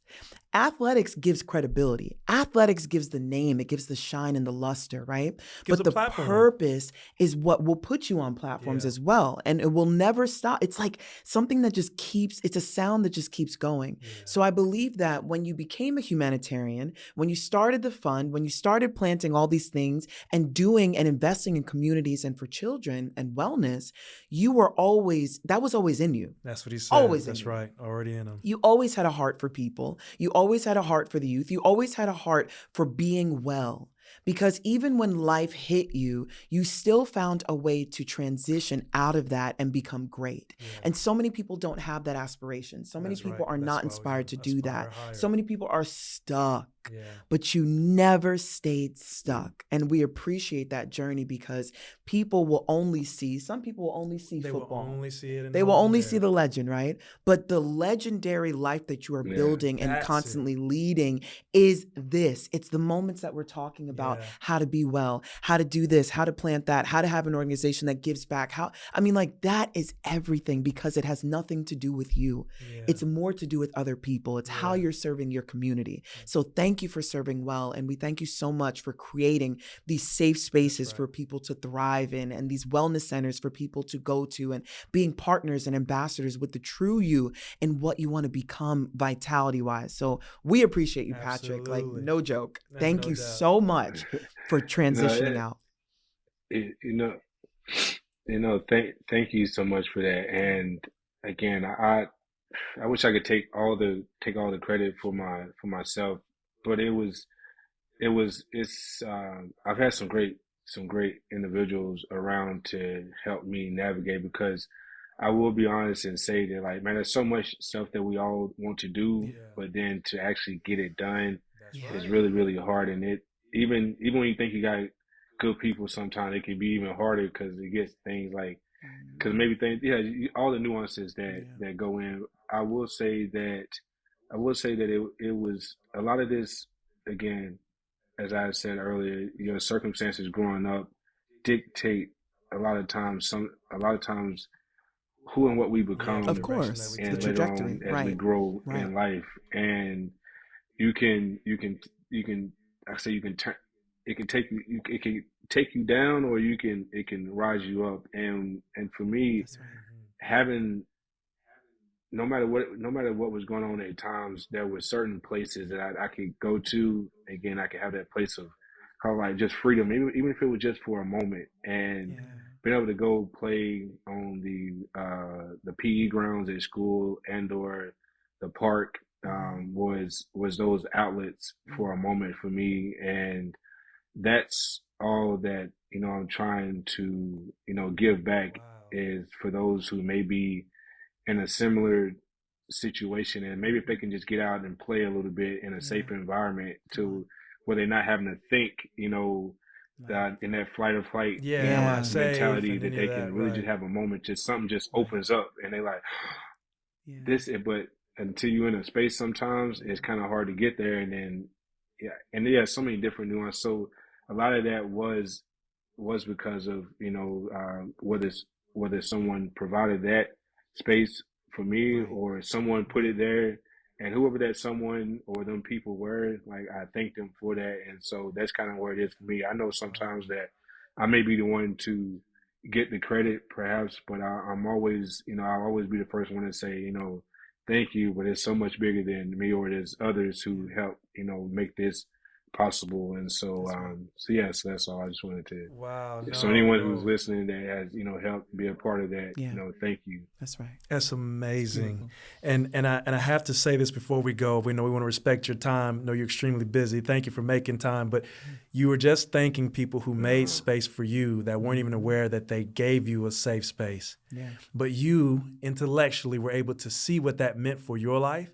Athletics gives credibility. Athletics gives the name, it gives the shine and the luster, right? Gives But a the platform. purpose is what will put you on platforms Yeah. as well. And it will never stop. It's like something that just keeps, it's a sound that just keeps going. Yeah. So I believe that when you became a humanitarian, when you started the fund, when you started planting all these things and doing and investing in communities and for children and wellness, that was always in you. That's what he said. Always in That's you. right. Already in him. You always had a heart for people. You always had a heart for the youth. You always had a heart for being well. Because even when life hit you, you still found a way to transition out of that and become great. Yeah. And so many people don't have that aspiration. So many That's people right. are That's not why we inspired to do aspire that. higher. So many people are stuck. Yeah. But you never stayed stuck. And we appreciate that journey because some people will only see They football. will only see it in They will only see the legend, right? But the legendary life that you are building and That's constantly leading is this. It's the moments that we're talking about, Yeah. how to be well, how to do this, how to plant that, how to have an organization that gives back. That is everything because it has nothing to do with you. Yeah. It's more to do with other people. It's how Yeah. you're serving your community. So thank you for serving well. And we thank you so much for creating these safe spaces for people to thrive in and these wellness centers for people to go to and being partners and ambassadors with the true you and what you want to become vitality wise. So we appreciate you, Patrick. Like, Absolutely. no joke. And Thank no you doubt. so much for transitioning out. Thank you so much for that. And again, I wish I could take all the credit for myself, but it's I've had some great individuals around to help me navigate, because I will be honest and say that, like, man, there's so much stuff that we all want to do, Yeah. but then to actually get it done That's Yeah. right. is really, really hard. And even when you think you got good people, sometimes it can be even harder because it gets things like, because maybe things, all the nuances that go in. I will say that it was a lot of this, again, as I said earlier, your circumstances growing up dictate a lot of times who and what we Yeah, become, Of direction that course, we the and take. later trajectory. on as we Right. grow Right. in life. And you can I say you can turn it can take you it can take you down, or it can rise you up. And for me, That's right. having no matter what was going on at times, there were certain places that I could go to. Again, I could have that place of kind of like just freedom, even if it was just for a moment, and Yeah. being able to go play on the PE grounds at school and or the park, was those outlets for a moment for me, and that's all that I'm trying to give back is for those who may be in a similar situation, and maybe if they can just get out and play a little bit in a safe environment to where they're not having to think, that in that flight or flight mentality, that they can really just have a moment, just something just opens up, and they like this. But until you're in a space, sometimes it's kind of hard to get there, and then so many different nuances. So a lot of that was because of whether someone provided that space for me or someone put it there, and whoever that someone or them people were, like, I thank them for that. And so that's kind of where it is for me. I know sometimes that I may be the one to get the credit perhaps, but I'm always, I'll always be the first one to say, thank you, but it's so much bigger than me, or there's others who help, make this possible. And so so that's all I just wanted to. So anyone who's listening that has helped be a part of that, thank you. That's right. That's amazing. And I have to say this before we go. We know we want to respect your time. Know you're extremely busy. Thank you for making time, but you were just thanking people who made space for you that weren't even aware that they gave you a safe space. But you intellectually were able to see what that meant for your life.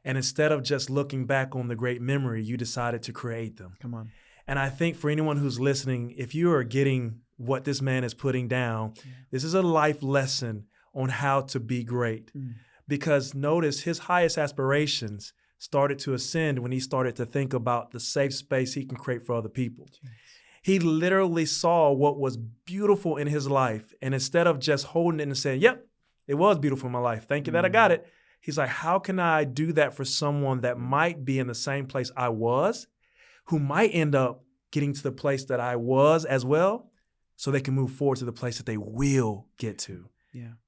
And instead of just looking back on the great memory, you decided to create them. Come on. And I think for anyone who's listening, if you are getting what this man is putting down, this is a life lesson on how to be great. Because notice his highest aspirations started to ascend when he started to think about the safe space he can create for other people. He literally saw what was beautiful in his life. And instead of just holding it and saying, yep, it was beautiful in my life. Thank you that I got it. He's like, how can I do that for someone that might be in the same place I was, who might end up getting to the place that I was as well, so they can move forward to the place that they will get to.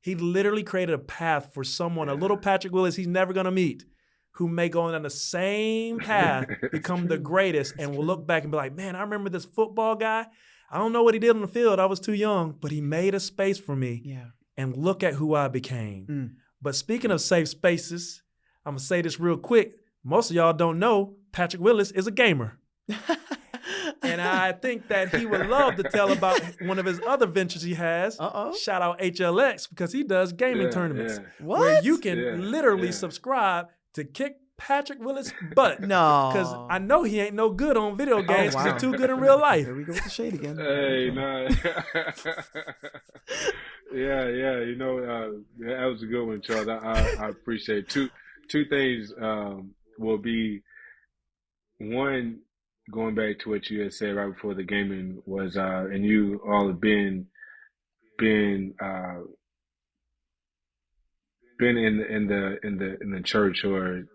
He literally created a path for someone, a little Patrick Willis he's never going to meet, who may go on the same path, become the greatest, and will look back and be like, man, I remember this football guy. I don't know what he did on the field. I was too young, but he made a space for me. And look at who I became. But speaking of safe spaces, I'm going to say this real quick. Most of y'all don't know Patrick Willis is a gamer. And I think that he would love to tell about one of his other ventures he has. Shout out HLX, because he does gaming tournaments. Where you can literally subscribe to kick Patrick Willis' butt. No. Because I know he ain't no good on video games because he's too good in real life. Here we go with the shade again. Hey, nah. That was a good one, Charles. I appreciate it. Two things will be, one, going back to what you had said right before the gaming was, and you all have been in the church, or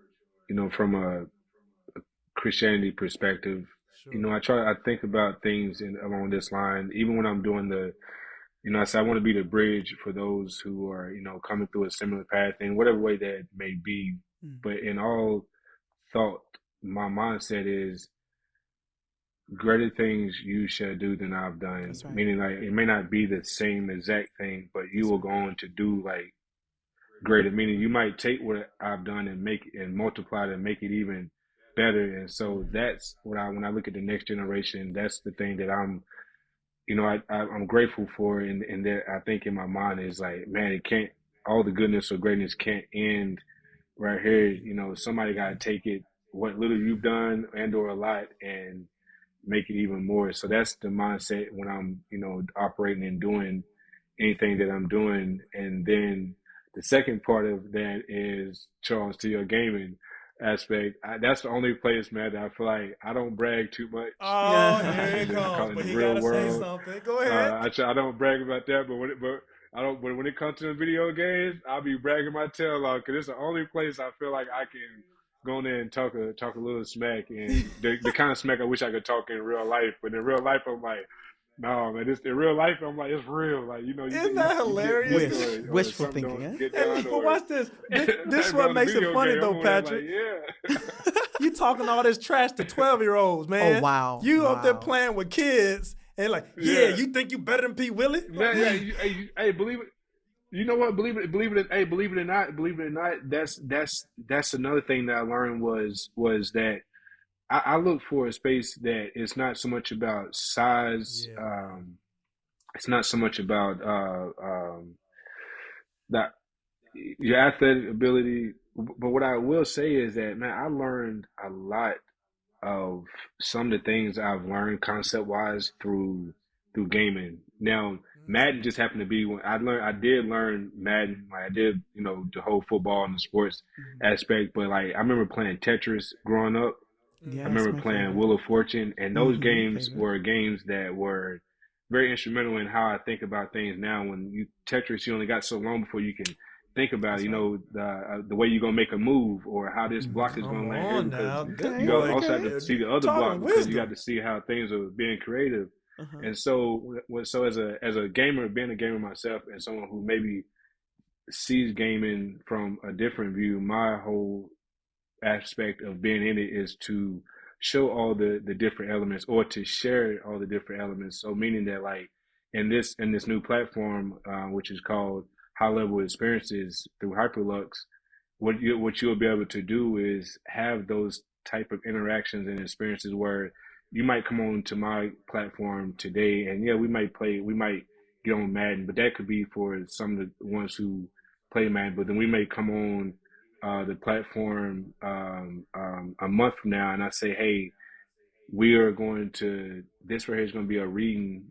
from a Christianity perspective. I think about things along this line, even when I'm doing I say I want to be the bridge for those who are, coming through a similar path in whatever way that may be. But in all thought, my mindset is greater things you shall do than I've done. Right. Meaning, like, it may not be the same exact thing, but you will go on to do like greater. Meaning, you might take what I've done and multiply it and make it even better. And so that's what when I look at the next generation, that's the thing that I'm grateful for, and that I think in my mind is like, man, all the goodness or greatness can't end right here. Somebody got to take it, what little you've done and or a lot, and make it even more. So that's the mindset when I'm, operating and doing anything that I'm doing. And then the second part of that is, Charles, to your gaming aspect. That's the only place, man, that I feel like I don't brag too much. Oh, here it comes. But he gotta say something. Go ahead. I don't brag about that, but when it comes to the video games, I'll be bragging my tail off, because it's the only place I feel like I can go in there and talk a little smack, and the kind of smack I wish I could talk in real life. But in real life, I'm like, no, man, in real life, I'm like, it's real. Like, isn't that hilarious? Wishful thinking, But watch this. This what makes it funny, though, Patrick. Like, You talking all this trash to 12-year-olds, man. Oh, wow. You up there playing with kids, and like, you think you better than P. Willie? Hey, believe it. You know what? Believe it or not, that's another thing that I learned was that I look for a space that it's not so much about size. Yeah, man. It's not so much about that your athletic ability. But what I will say is that, man, I learned a lot of some of the things I've learned concept wise through gaming. Now, Madden just happened to be when I did learn Madden, like I did, the whole football and the sports Mhm. aspect. But like I remember playing Tetris growing up. I Yes, remember my playing favorite. Wheel of Fortune, and those Mm-hmm. games Favorite. were games that were very instrumental in how I think about things now. When you Tetris, you only got so long before you can think about, That's right. the way you're gonna make a move or how this block is Come gonna land here, on because now, good Okay, you boy. also have okay. to see the other Talking block because you got wisdom. to see how things are being creative. Uh-huh. And so as a gamer, being a gamer myself, and someone who maybe sees gaming from a different view, my whole aspect of being in it is to show all the different elements, or to share all the different elements. So meaning that, like, in this new platform, which is called High Level Experiences through Hyperlux, what you'll be able to do is have those type of interactions and experiences where you might come on to my platform today, and yeah, we might get on Madden, but that could be for some of the ones who play Madden. But then we may come on the platform a month from now, and I say, hey, we are going to this right here is going to be a reading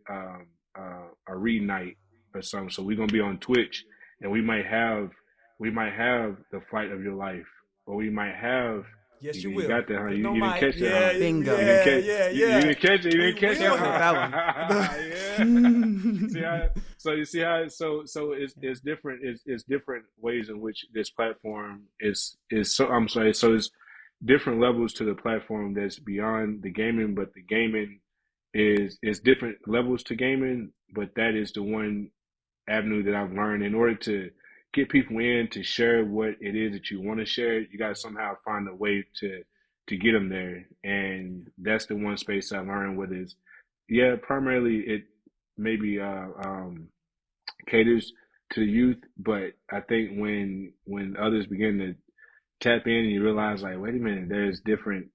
night or something. So we're going to be on Twitch, and we might have the fight of your life, or we might have Yes, you you will. got that, huh? There's You, no you didn't might. catch that, Yeah, huh? Bingo. You didn't yeah, catch yeah, you yeah. didn't catch it. You We didn't catch will Can't that, quote have. that one. huh? Yeah. See how so you see how so it's different. It's different ways in which this platform is so I'm sorry, so it's different levels to the platform that's beyond the gaming, but the gaming is different levels to gaming, but that is the one avenue that I've learned. In order to get people in to share what it is that you want to share, you got to somehow find a way to get them there, and that's the one space I learned. Whether it's yeah, primarily it maybe caters to the youth, but I think when others begin to tap in and you realize, like, wait a minute, there's different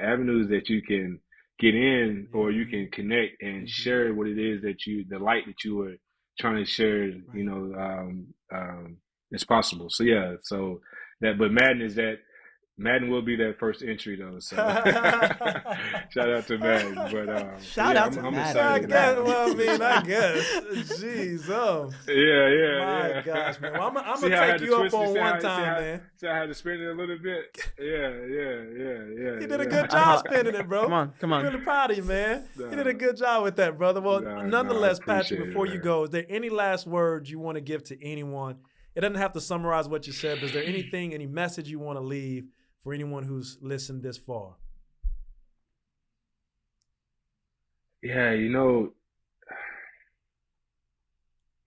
avenues that you can get in, or you Mm-hmm. can connect and Mm-hmm. share what it is that the light that you were trying to share, Right. is possible. So yeah, so that, but Madden will be that first entry though. So shout out to Madden. But Shout yeah, out I'm to I'm Madden I excited, for guess. that. man, Well, I for this mean, I one. guess. Jeez, Yeah, my yeah, gosh, man. Well, yeah. I'm See gonna how I take had to you up twist it. on one time, man. See how I had to spin it a little bit. Yeah, yeah, yeah, You yeah, did a good I yeah. job thought, spinning it, come bro. on, come I'm on. really proud of you, man. You did a Nah, good job with that, brother. Well, nah. I nonetheless, Patrick, appreciate it, before you man. go, is there any last words you want to give to anyone? It doesn't have to summarize what you said, but is there anything, any message you want to leave for anyone who's listened this far? Yeah,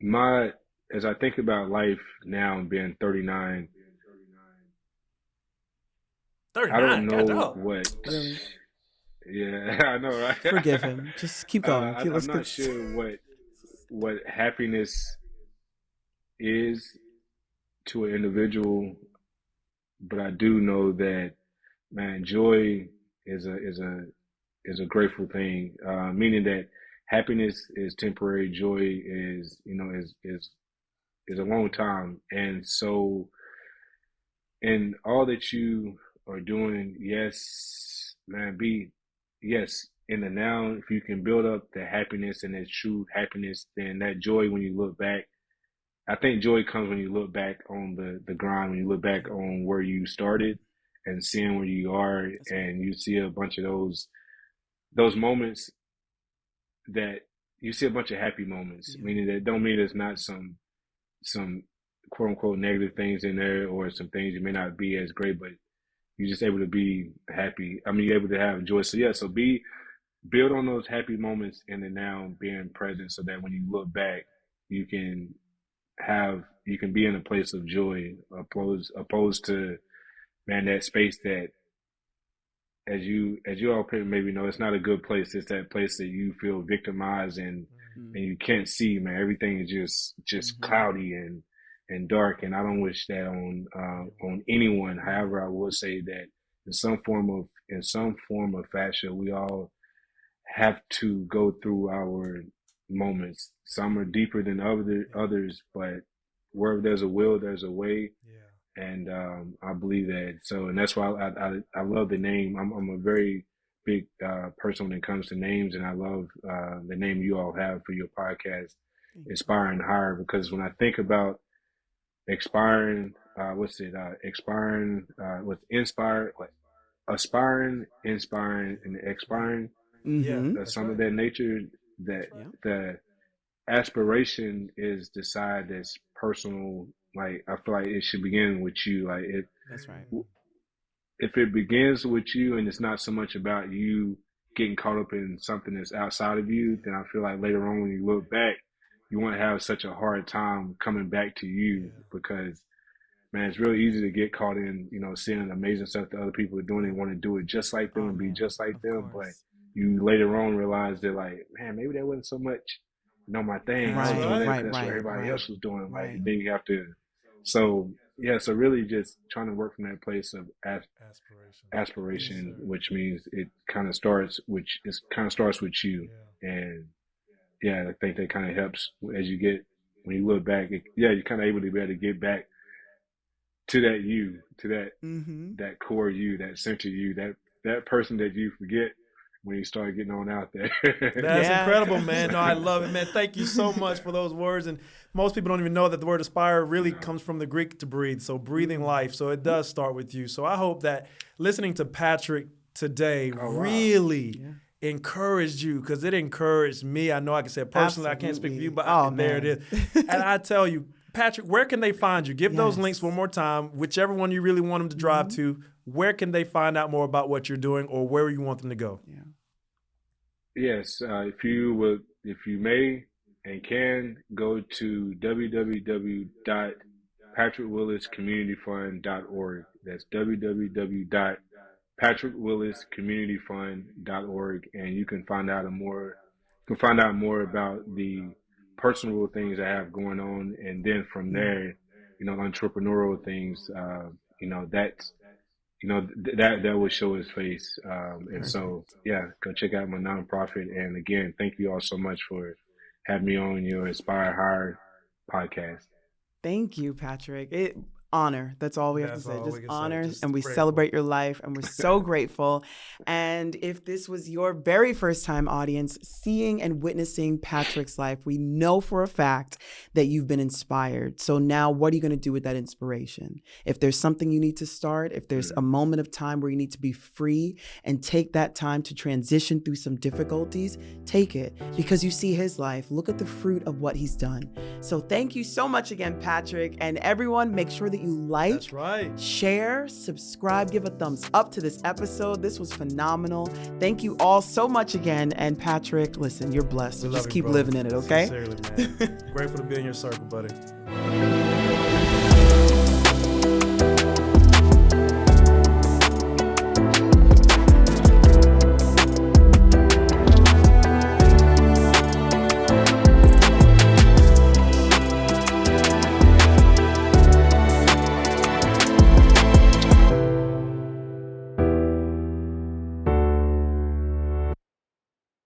my as I think about life now, being 39, I don't 39, God know dog. what. Really? Yeah, I know, right? Forgive him. Just keep going. I'm Let's not get. sure what happiness is to an individual, but I do know that, man, joy is a grateful thing. Meaning that happiness is temporary, joy is a long time, and so in all that you are doing, yes, man, yes, in the now. If you can build up the happiness and that true happiness, then that joy when you look back. I think joy comes when you look back on the grind, when you look back on where you started and seeing where you are, That's right. and you see a bunch of those moments that you see a bunch of happy moments, Yeah. meaning that don't mean there's not some quote unquote negative things in there, or some things you may not be as great, but you're just able to be happy. I mean, you're able to have joy. So yeah, so build on those happy moments in the now, being present, so that when you look back, you can you can be in a place of joy, opposed to, man, that space that, as you all maybe know, it's not a good place. It's that place that you feel victimized, and Mm-hmm. you can't see, man. Everything is just Mm-hmm. cloudy, and and dark, and I don't wish that on anyone. However, I will say that in some form of fashion, we all have to go through our moments. Some are deeper than others, but wherever there's a will, there's a way. Yeah. And I believe that. So, and that's why I love the name. I'm a very big person when it comes to names, and I love the name you all have for your podcast, Inspiring Higher, because when I think about expiring, aspiring, inspiring, and expiring. Mm-hmm. Some of that nature, that the aspiration is the side that's personal. Like, I feel like it should begin with you. Like, that's right. If it begins with you and it's not so much about you getting caught up in something that's outside of you, then I feel like later on when you look back, you won't have such a hard time coming back to you, because, man, it's really easy to get caught in, seeing amazing stuff that other people are doing and want to do it just like them and be just like them. But you later on realize that, like, man, maybe that wasn't so much, my thing. Right, I was doing that right, that's what right, everybody right. else was doing. Like, Right. then you have to, so really just trying to work from that place of aspiration, which means it kind of starts with you. Yeah. And yeah, I think that kind of helps as you get, when you look back, you're kind of able to be able to get back to that you, to that that core you, that center you, that person that you forget when you start getting on out there. That's incredible, man. No, I love it, man. Thank you so much for those words. And most people don't even know that the word aspire really comes from the Greek to breathe, so breathing life. So it does start with you. So I hope that listening to Patrick today really encouraged you, because it encouraged me. I know I can say it personally. Absolutely. I can't speak for you, but there it is. And I tell you, Patrick, where can they find you? Give those links one more time, whichever one you really want them to drive to. Where can they find out more about what you're doing, or where you want them to go? Yeah. Yes, if you may and can, go to www.patrickwilliscommunityfund.org. That's www.patrickwilliscommunityfund.org, and you can find out more about the personal things I have going on, and then from there, entrepreneurial things, that will show his face. And so, go check out my nonprofit. And again, thank you all so much for having me on your Inspire Higher podcast. Thank you, Patrick. Honor. That's all we have to say. Just honor. And we celebrate your life, and we're so grateful. And if this was your very first time, audience, seeing and witnessing Patrick's life, we know for a fact that you've been inspired. So now what are you going to do with that inspiration? If there's something you need to start, if there's a moment of time where you need to be free and take that time to transition through some difficulties, take it, because you see his life. Look at the fruit of what he's done. So thank you so much again, Patrick. And everyone, make sure that you like, share, subscribe, give a thumbs up to this episode. This was phenomenal. Thank you all so much again. And Patrick, listen, you're blessed. So just keep living in it, okay? Sincerely, man. Grateful to be in your circle, buddy.